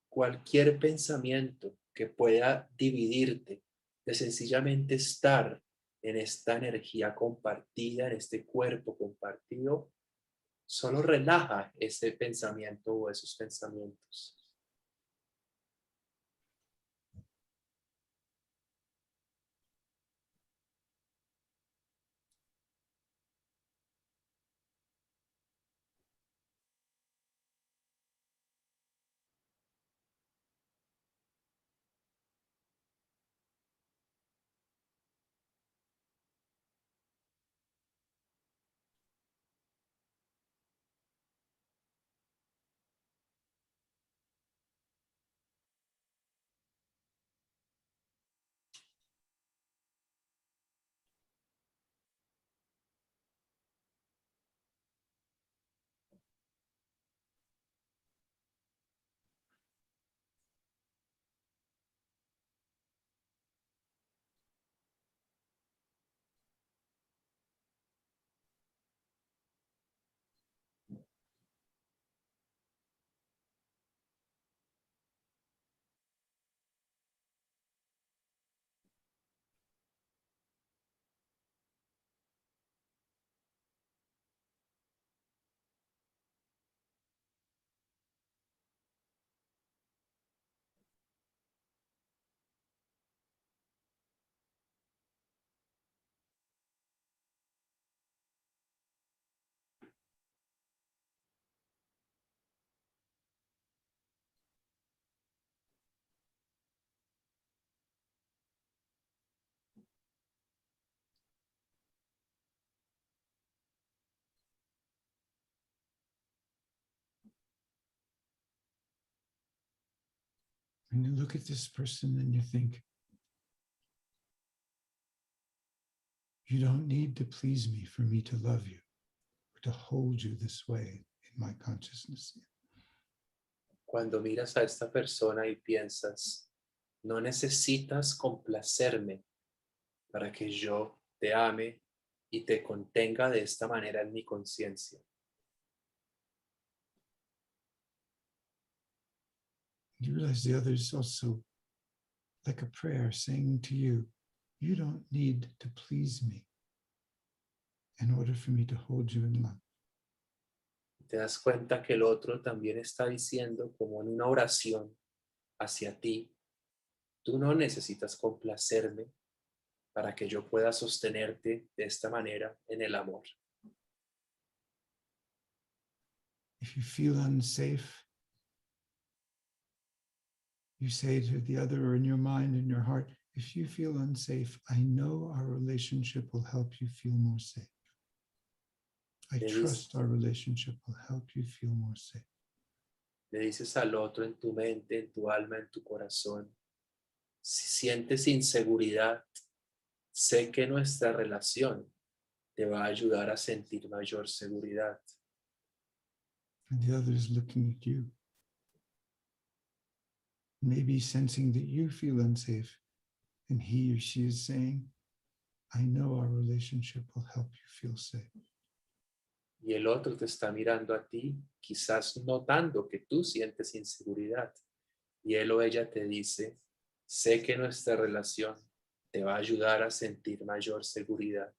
Cualquier pensamiento que pueda dividirte de sencillamente estar en esta energía compartida, en este cuerpo compartido, solo relaja ese pensamiento o esos pensamientos. And you look at this person and you think, you don't need to please me for me to love you, or to hold you this way in my consciousness. Cuando miras a esta persona y piensas, no necesitas complacerme para que yo te ame y te contenga de esta manera en mi conciencia. You realize the other is also like a prayer saying to you, you don't need to please me in order for me to hold you in love. Te das cuenta que el otro también está diciendo como en una oración hacia ti, tú no necesitas complacerme para que yo pueda sostenerte de esta manera en el amor. If you feel unsafe, you say to the other, or in your mind, in your heart, if you feel unsafe, I know our relationship will help you feel more safe. I Le trust our relationship will help you feel more safe. Le dices al otro en tu mente, en tu alma, en tu corazón, si sientes inseguridad, sé que nuestra relación te va a ayudar a sentir mayor seguridad. And the other is looking at you, maybe sensing that you feel unsafe, and he or she is saying, I know our relationship will help you feel safe. Y el otro te está mirando a ti, quizás notando que tú sientes inseguridad. Y él o ella te dice, sé que nuestra relación te va a ayudar a sentir mayor seguridad.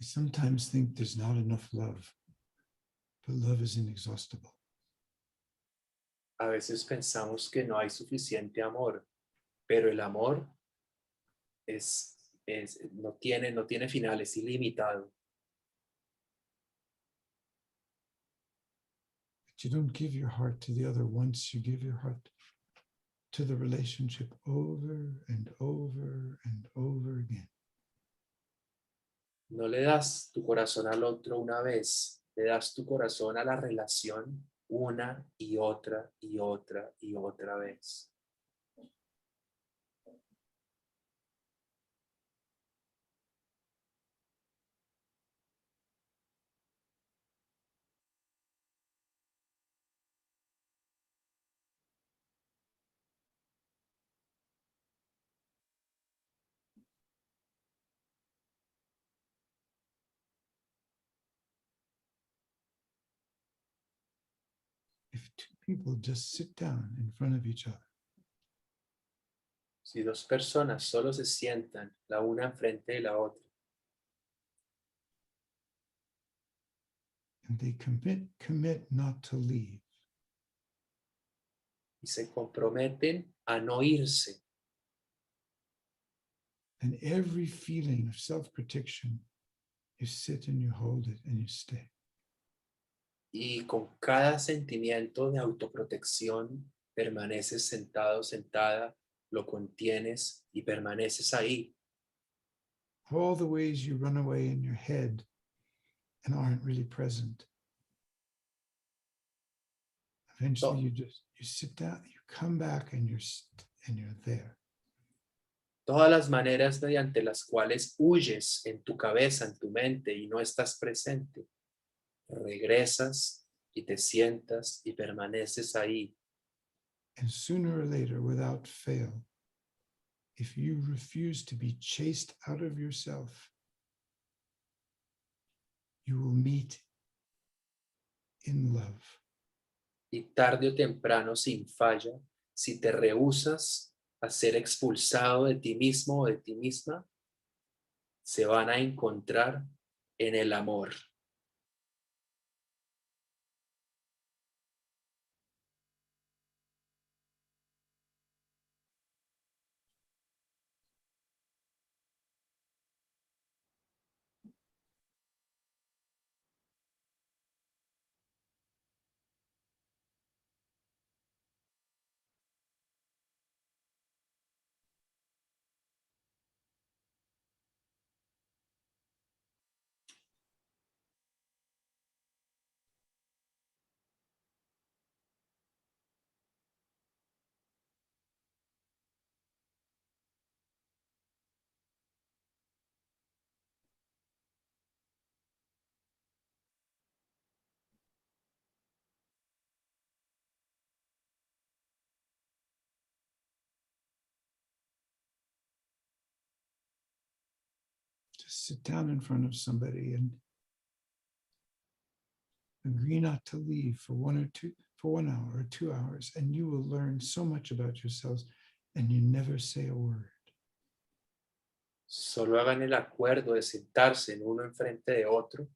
We sometimes think there's not enough love, but love is inexhaustible. A veces pensamos que no hay suficiente amor, pero el amor no tiene final, es ilimitado. But you don't give your heart to the other once, you give your heart to the relationship over and over and over again. No le das tu corazón al otro una vez, le das tu corazón a la relación una y otra y otra y otra vez. If two people just sit down in front of each other Si dos personas solo se sientan la una enfrente de la otra and they commit not to leave, y se comprometen a no irse, and every feeling of self-protection, you sit and you hold it and you stay. y con cada sentimiento de autoprotección permaneces sentado, sentada, lo contienes y permaneces ahí. All the ways you run away in your head and aren't really present. Eventually, Oh. you sit down, you come back, and you're there. Todas las maneras mediante las cuales huyes en tu cabeza, en tu mente y no estás presente, regresas y te sientas y permaneces ahí. And sooner or later, without fail, if you refuse to be chased out of yourself, you will meet in love. Y tarde o temprano, sin falla, si te rehusas a ser expulsado de ti mismo o de ti misma, se van a encontrar en el amor. Just sit down in front of somebody and agree not to leave for 1 hour or 2 hours, and you will learn so much about yourselves, and you never say a word. Solo hagan el acuerdo de sentarse en uno enfrente de otro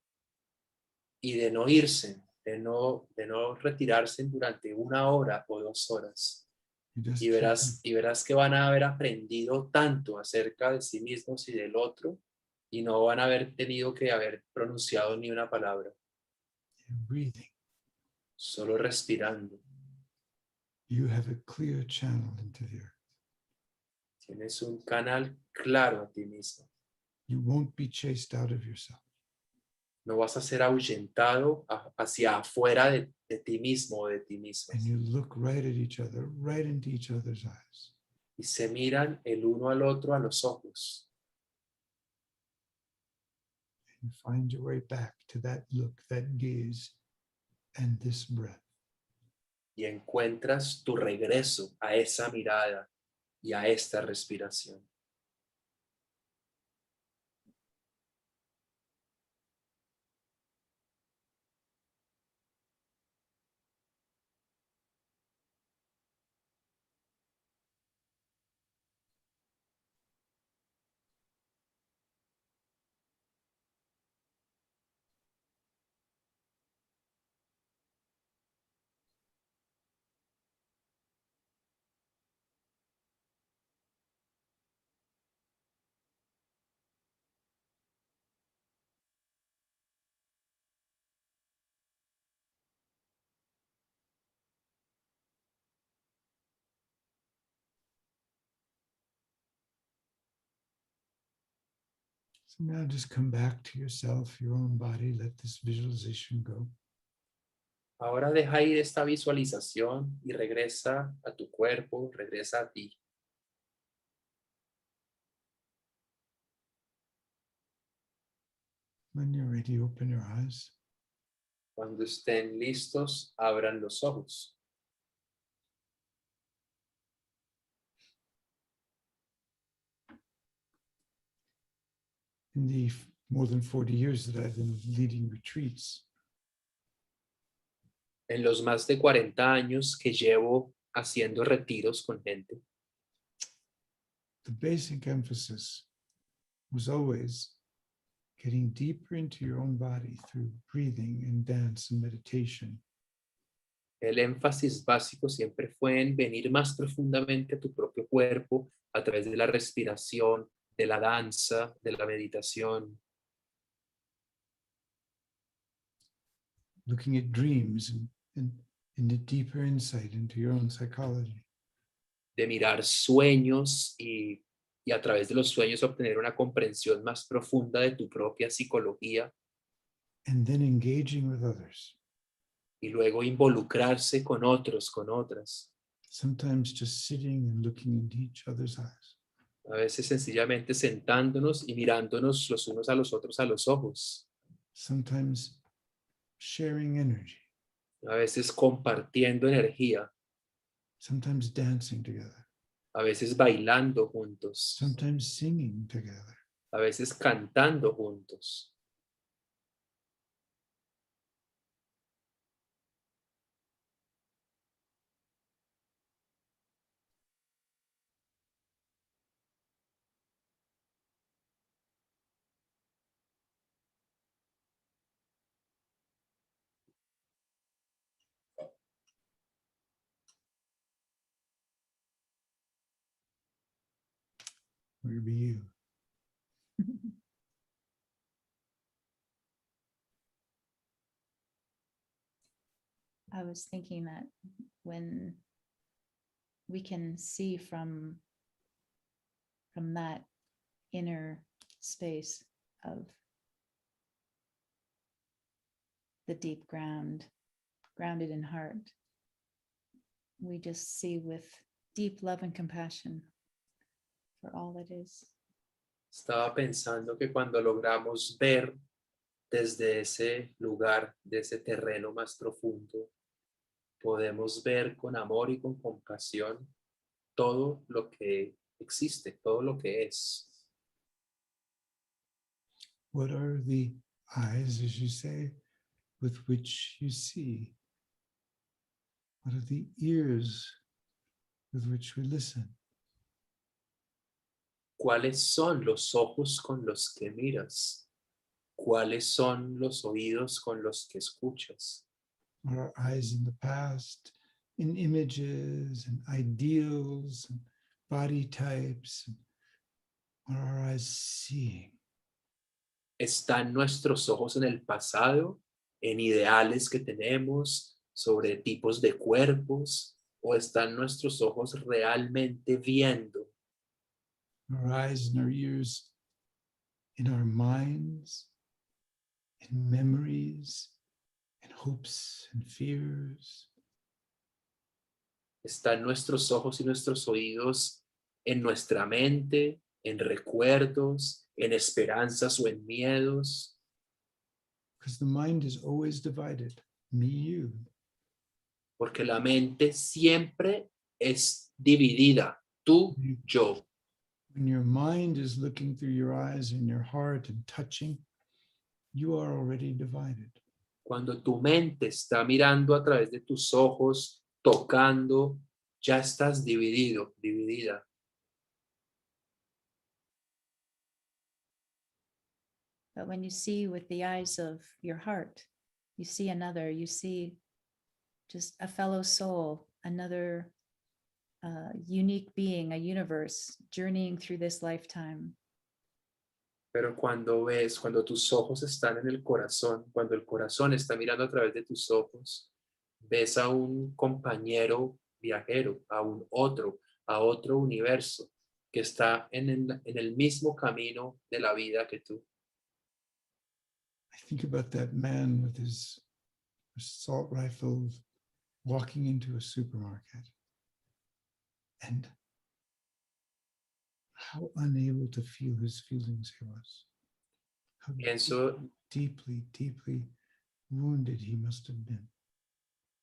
y de no irse, de no retirarse durante 1 hora o 2 horas. You just Y verás que van a haber aprendido tanto acerca de sí mismos y del otro y no van a haber tenido que haber pronunciado ni una palabra, keep breathing. solo respirando. You have a clear channel into the earth. Tienes un canal claro a ti mismo. You won't be chased out of yourself. No vas a ser ahuyentado hacia afuera de ti mismo o de ti misma. And you look right at each other, right into each other's eyes. Y se miran el uno al otro a los ojos. And find your way back to that look, that gaze, and this breath. Y encuentras tu regreso a esa mirada y a esta respiración. So now just come back to yourself, your own body, let this visualization go. Ahora deja ir esta visualización y regresa a tu cuerpo, regresa a ti. When you're ready, open your eyes. Cuando estén listos, abran los ojos. In the more than 40 years that I've been leading retreats, En los más de 40 años que llevo haciendo retiros con gente, the basic emphasis was always getting deeper into your own body through breathing and dance and meditation. el énfasis básico siempre fue en venir más profundamente a tu propio cuerpo a través de la respiración, de la danza, de la meditación, Looking at dreams and a deeper insight into your own psychology. de mirar sueños y a través de los sueños obtener una comprensión más profunda de tu propia psicología And then engaging with others, y luego involucrarse con otros, con otras. sometimes just sitting and looking into each other's eyes. A veces sencillamente sentándonos y mirándonos los unos a los otros a los ojos. sometimes sharing energy, A veces compartiendo energía. sometimes dancing together, A veces bailando juntos. sometimes singing together. A veces cantando juntos. Where be you? I was thinking that when we can see from that inner space of the deep grounded in heart, we just see with deep love and compassion for all that is. Estaba pensando que cuando logramos ver desde ese lugar, de ese terreno más profundo, podemos ver con amor y con compasión todo lo que existe, todo lo que es. What are the eyes, as you say, with which you see? What are the ears with which we listen? ¿Cuáles son los ojos con los que miras? ¿Cuáles son los oídos con los que escuchas? Are our eyes in the past, in images and ideals and body types? Are our eyes seeing? ¿Están nuestros ojos en el pasado, en ideales que tenemos sobre tipos de cuerpos? ¿O están nuestros ojos realmente viendo? Our eyes and our ears in our minds, in memories, in hopes and fears? ¿Están nuestros ojos y nuestros oídos en nuestra mente, en recuerdos, en esperanzas o en miedos? Because the mind is always divided, me, you. Porque la mente siempre es dividida, tú, yo. When your mind is looking through your eyes and your heart and touching, you are already divided. Cuando tu mente está mirando a través de tus ojos, tocando, ya estás dividido, dividida. But when you see with the eyes of your heart, you see another, you see just a fellow soul, another unique being, a universe journeying through this lifetime. Pero cuando tus ojos están en el corazón, cuando el corazón está mirando a través de tus ojos, ves a un compañero viajero, a otro universo que está en el mismo camino de la vida que tú. I think about that man with his assault rifle walking into a supermarket and how unable to feel his feelings he was. How Pienso deeply wounded he must have been.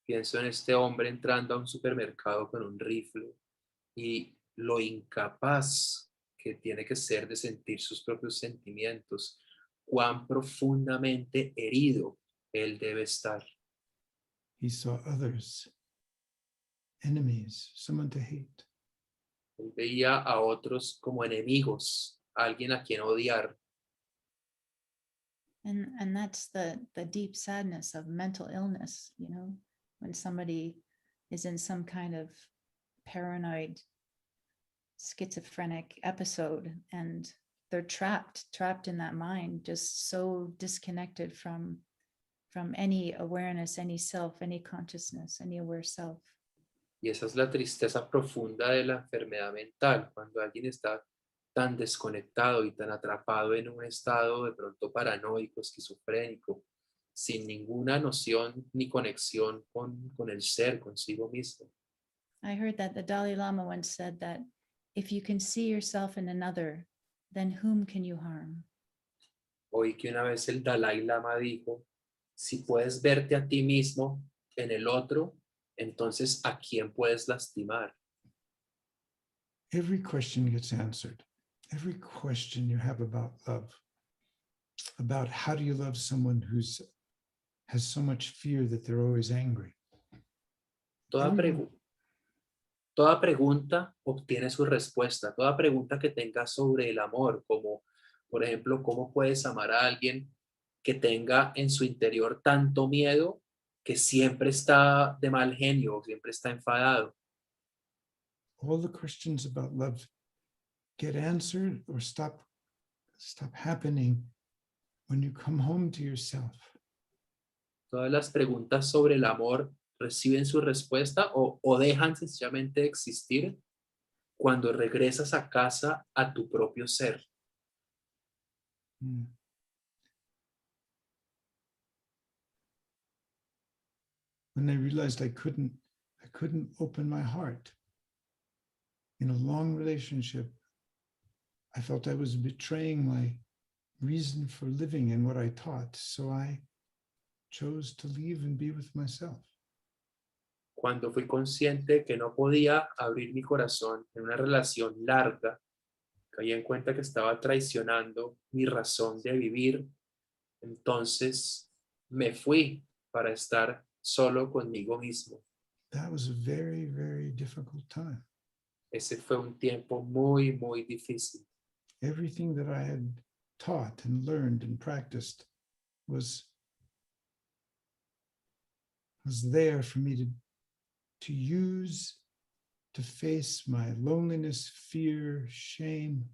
Pienso en este hombre entrando a un supermercado con un rifle y lo incapaz que tiene que ser de sentir sus propios sentimientos, cuán profundamente herido él debe estar. He saw others, enemies, someone to hate. Él veía a otros como enemigos, alguien a quien odiar. And that's the deep sadness of mental illness, you know, when somebody is in some kind of paranoid schizophrenic episode and they're trapped in that mind, just so disconnected from any awareness, any self, any consciousness, any aware self. Y esa es la tristeza profunda de la enfermedad mental, cuando alguien está tan desconectado y tan atrapado en un estado de pronto paranoico, esquizofrénico, sin ninguna noción ni conexión con el ser, consigo mismo. I heard that the Dalai Lama once said that If you can see yourself in another, then whom can you harm? Oí que una vez el Dalai Lama dijo, si puedes verte a ti mismo en el otro, entonces ¿a quién puedes lastimar? Every question gets answered. Every question you have about love, about how do you love someone has so much fear that they're always angry. Toda, Everyone- toda pregunta obtiene su respuesta. Toda pregunta que tengas sobre el amor, como por ejemplo, ¿cómo puedes amar a alguien que tenga en su interior tanto miedo que siempre está de mal genio, siempre está enfadado? All the questions about love get answered or stop happening when you come home to yourself. Todas las preguntas sobre el amor reciben su respuesta o dejan sencillamente de existir cuando regresas a casa a tu propio ser. Mm. When I realized I couldn't open my heart in a long relationship, I felt I was betraying my reason for living and what I taught. So I chose to leave and be with myself. Cuando fui consciente que no podía abrir mi corazón en una relación larga, caí en cuenta que estaba traicionando mi razón de vivir. Entonces me fui para estar solo conmigo mismo. That was a very, very difficult time. Ese fue un tiempo muy, muy difícil. Everything that I had taught and learned and practiced was there for me to use to face my loneliness, fear, shame.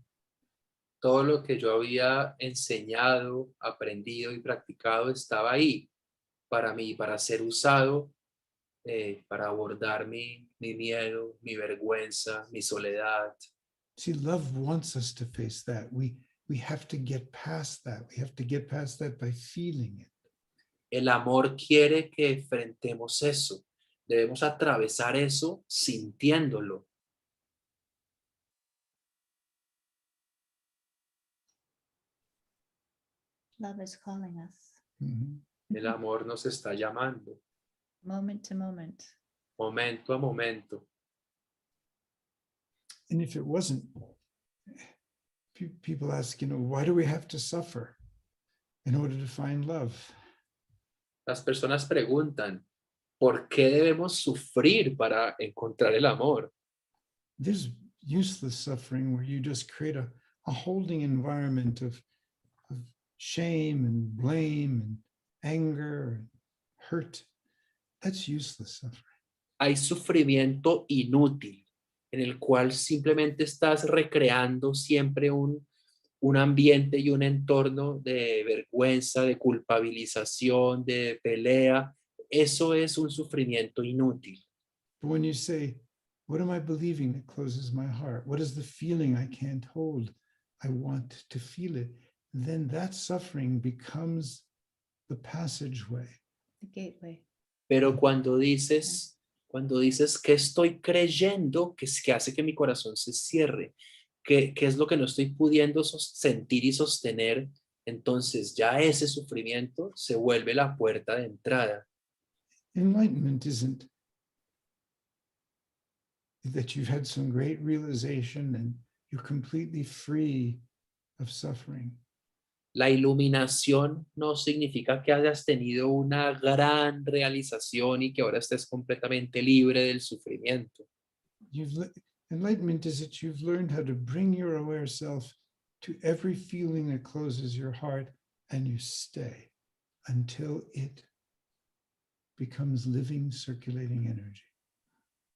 Todo lo que yo había enseñado, aprendido y practicado estaba ahí para mí, para ser usado, para abordar mi miedo, mi vergüenza, mi soledad. See, love wants us to face that. We have to get past that. We have to get past that by feeling it. El amor quiere que enfrentemos eso. Debemos atravesar eso sintiéndolo. Love is calling us Mhm. El amor nos está llamando, moment to moment. momento a momento. And if it wasn't, people ask, why do we have to suffer in order to find love? Las personas preguntan, ¿por qué debemos sufrir para encontrar el amor? There's useless suffering where you just create a holding environment of shame and blame and anger and hurt. That's useless suffering. Hay sufrimiento inútil en el cual simplemente estás recreando siempre un ambiente y un entorno de vergüenza, de culpabilización, de pelea. Eso es un sufrimiento inútil. But when you say, what am I believing that closes my heart? What is the feeling I can't hold? I want to feel it. Then that suffering becomes the passageway. The gateway. Pero cuando dices que estoy creyendo, que hace que mi corazón se cierre, que es lo que no estoy pudiendo sentir y sostener, entonces ya ese sufrimiento se vuelve la puerta de entrada. Enlightenment isn't that you've had some great realization and you're completely free of suffering. La iluminación no significa que hayas tenido una gran realización y que ahora estés completamente libre del sufrimiento. Enlightenment is that you've learned how to bring your aware self to every feeling that closes your heart, and you stay until it becomes living, circulating energy.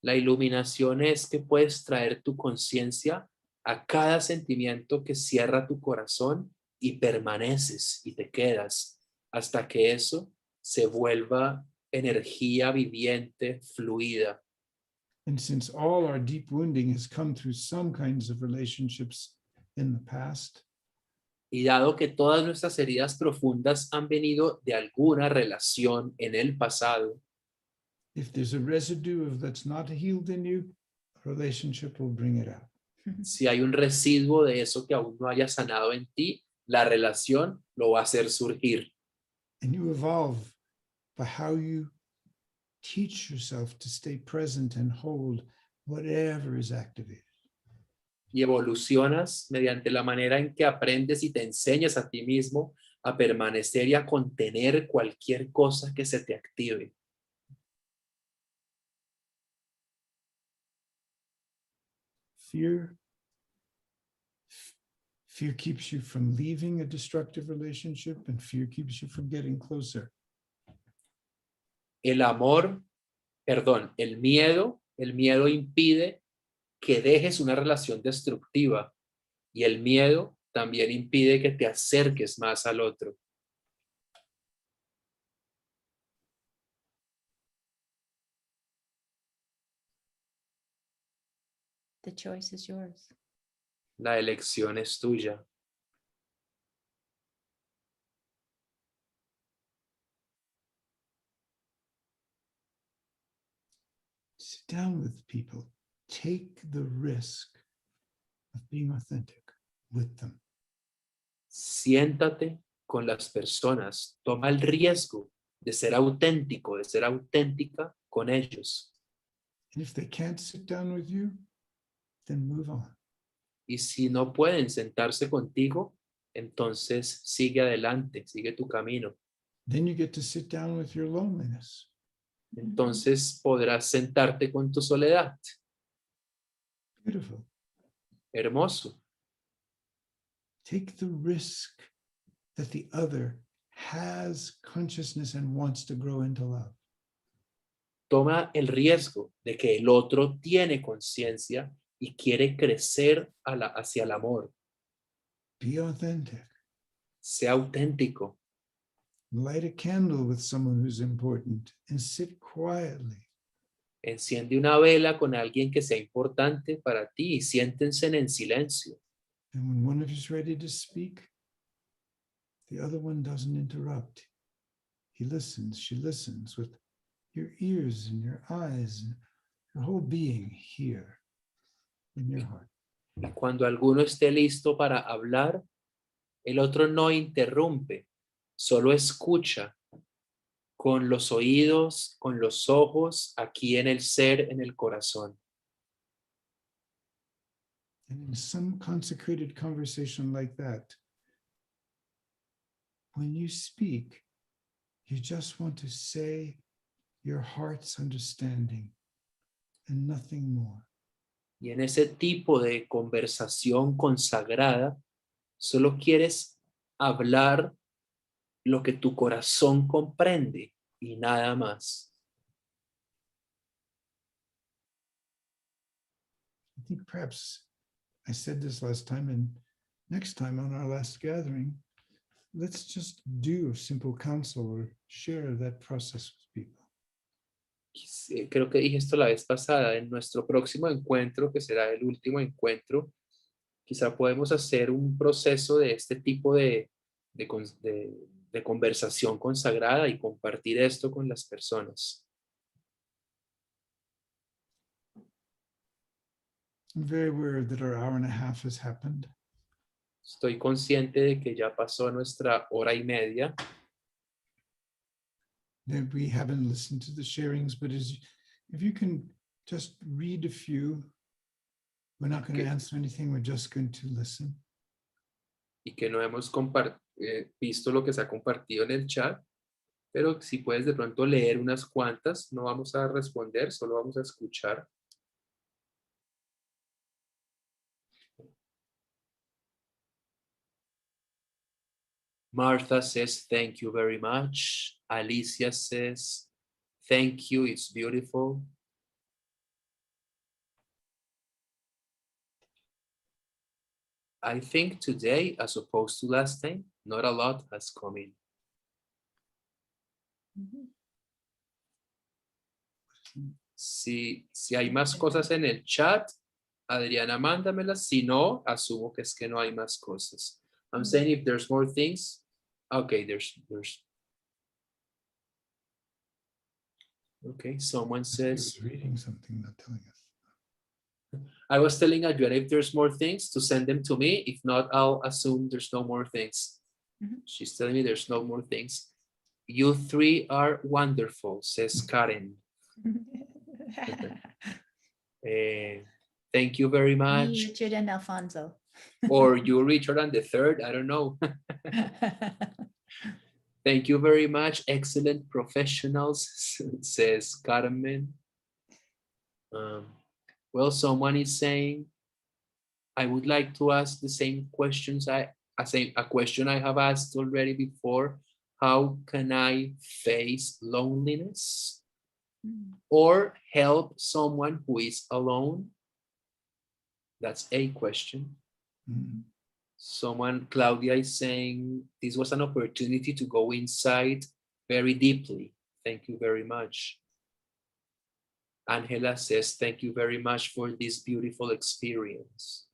La iluminación es que puedes traer tu conciencia a cada sentimiento que cierra tu corazón y permaneces y te quedas hasta que eso se vuelva energía viviente, fluida. And since all our deep wounding has come through some kinds of relationships in the past, Y dado que todas nuestras heridas profundas han venido de alguna relación en el pasado, if there's a residue of that's not healed in you, a relationship will bring it out. Si hay un residuo de eso que aún no haya sanado en ti, la relación lo va a hacer surgir. And you evolve by how you teach yourself to stay present and hold whatever is activated. Y evolucionas mediante la manera en que aprendes y te enseñas a ti mismo a permanecer y a contener cualquier cosa que se te active. Fear keeps you from leaving a destructive relationship, and fear keeps you from getting closer. El miedo impide que dejes una relación destructiva y el miedo también impide que te acerques más al otro. The choice is yours. La elección es tuya. Sit down with people. Take the risk of being authentic with them. Siéntate con las personas. Toma el riesgo de ser auténtico, de ser auténtica con ellos. And if they can't sit down with you, then move on. Y si no pueden sentarse contigo, entonces sigue adelante, sigue tu camino. Then you get to sit down with your loneliness. Entonces podrás sentarte con tu soledad. Beautiful. Hermoso. Take the risk that the other has consciousness and wants to grow into love. Toma el riesgo de que el otro tiene conciencia y quiere crecer hacia el amor. Be authentic. Sea auténtico. Light a candle with someone who's important and sit quietly. Enciende una vela con alguien que sea importante para ti y siéntense en silencio. And when one of you is ready to speak, the other one doesn't interrupt. He listens, she listens with your ears and your eyes and your whole being here in your heart. Y cuando alguno esté listo para hablar, el otro no interrumpe, solo escucha con los oídos, con los ojos, aquí en el ser, en el corazón. And in some consecrated conversation like that, when you speak, you just want to say your heart's understanding and nothing more. Y en ese tipo de conversación consagrada, solo quieres hablar lo que tu corazón comprende y nada más. I think perhaps I said this last time, and next time on our last gathering, let's just do a simple counsel or share that process with people. Creo que dije esto la vez pasada, en nuestro próximo encuentro, que será el último encuentro, quizá podemos hacer un proceso de este tipo de conversación consagrada y compartir esto con las personas. I'm very aware that our hour and a half has happened. Estoy consciente de que ya pasó nuestra hora y media, That we haven't listened to the sharings, but if you can just read a few, we're not going to Okay. answer anything, we're just going to listen. y que no hemos visto lo que se ha compartido en el chat, pero si puedes de pronto leer unas cuantas, no vamos a responder, solo vamos a escuchar. Martha says, thank you very much. Alicia says, thank you, it's beautiful. I think today, as opposed to last time, not a lot has come in. Si hay más cosas en el chat, Adriana, mándamelas. Si no, asumo que es que no hay más cosas. I'm saying if there's more things, okay, there's. Okay, someone I was says, reading something, not telling us. I was telling Adriana if there's more things to send them to me. If not, I'll assume there's no more things. She's telling me there's no more things. You three are wonderful, says Karen. Thank you very much. Me, Richard, and Alfonso. Or you, Richard, and the third, I don't know. Thank you very much. Excellent professionals, says Carmen. Well, someone is saying, I would like to ask the same questions. A question I have asked already before. How can I face loneliness or help someone who is alone? That's a question. Someone, Claudia, is saying this was an opportunity to go inside very deeply. Thank you very much. Angela says, thank you very much for this beautiful experience.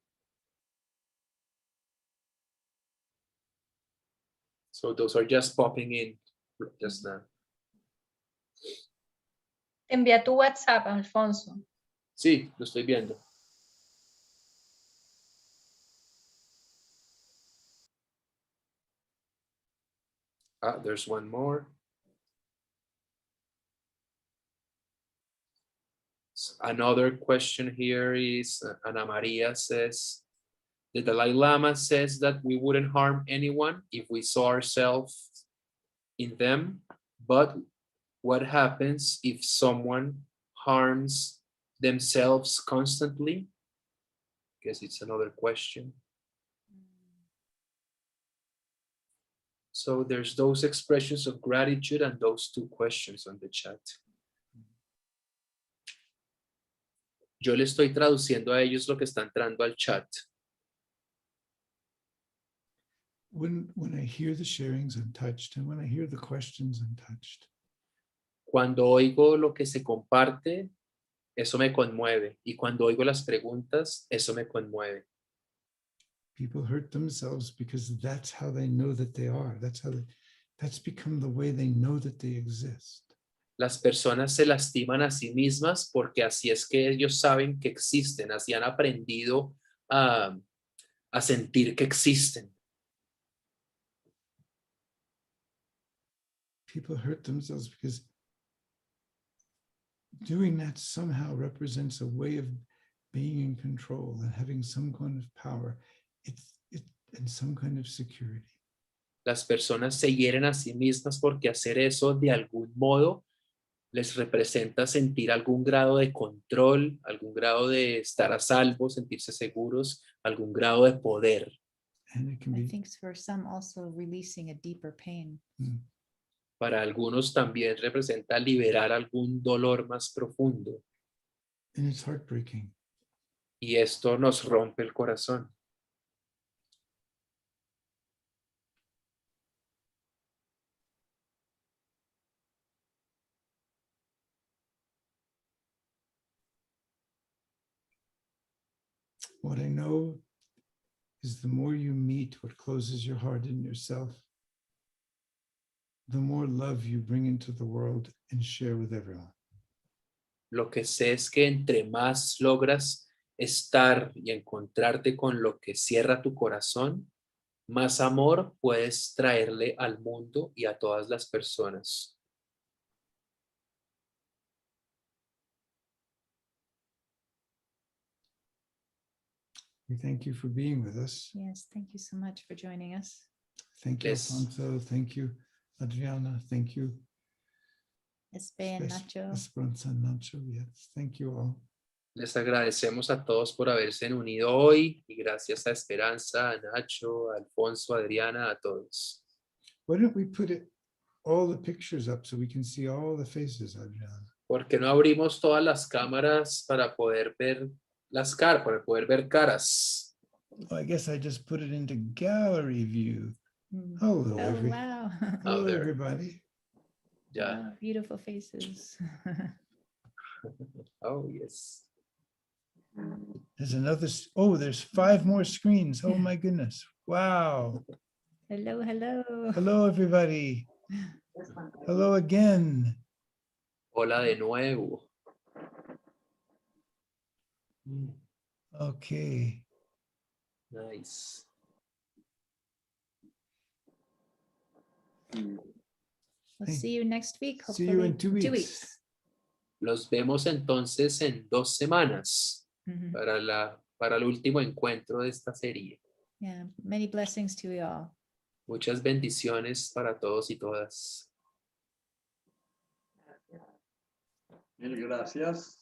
So those are just popping in just now. Te envía tu WhatsApp, Alfonso. Sí, lo estoy viendo. Ah, there's one more. Another question here is, Ana Maria says, the Dalai Lama says that we wouldn't harm anyone if we saw ourselves in them, but what happens if someone harms themselves constantly? Guess it's another question. So there's those expressions of gratitude and those two questions on the chat. Yo le estoy traduciendo a ellos lo que está entrando al chat. When I hear the sharings, I'm touched, and when I hear the questions, I'm touched. Cuando oigo lo que se comparte, eso me conmueve. Y cuando oigo las preguntas, eso me conmueve. People hurt themselves because that's how they know that they are. That's become the way they know that they exist. Las personas se lastiman a sí mismas porque así es que ellos saben que existen, así han aprendido a sentir que existen. People hurt themselves because doing that somehow represents a way of being in control and having some kind of power and some kind of security. Las personas se hieren a sí mismas porque hacer eso de algún modo les representa sentir algún grado de control, algún grado de estar a salvo, sentirse seguros, algún grado de poder. And it can I be, think for some also releasing a deeper pain. Para algunos también representa liberar algún dolor más profundo. and it's heartbreaking. Y esto nos rompe el corazón. What I know is the more you meet what closes your heart in yourself, the more love you bring into the world and share with everyone. Lo que sé es que entre más logras estar y encontrarte con lo que cierra tu corazón, más amor puedes traerle al mundo y a todas las personas. We thank you for being with us. Yes, thank you so much for joining us. Thank you, Yes. Alfonso. Thank you, Adriana. Thank you, Espe and Nacho. Esperanza and Nacho. Yes, thank you all. Les agradecemos a todos por haberse unido hoy y gracias a Esperanza, a Nacho, a Alfonso, a Adriana, a todos. Why don't we put all the pictures up so we can see all the faces, Adriana? ¿Por qué no abrimos todas las cámaras para poder ver las caras, para poder ver caras? Oh, I guess I just put it into gallery view. Mm. Hello, Oh, wow. hello, there. everybody. Ya. Wow, beautiful faces. Oh, yes. There's another. Oh, there's 5 more screens. Oh my goodness! Wow. Hello, hello. Hello, everybody. Hello again. Hola de nuevo. Okay. Nice. We'll Hey, see you next week. see you in Hopefully. 2 weeks. Los vemos entonces en 2 semanas Mhm. para el último encuentro de esta serie. Yeah. Many blessings to you all. Muchas bendiciones para todos y todas. Mil gracias.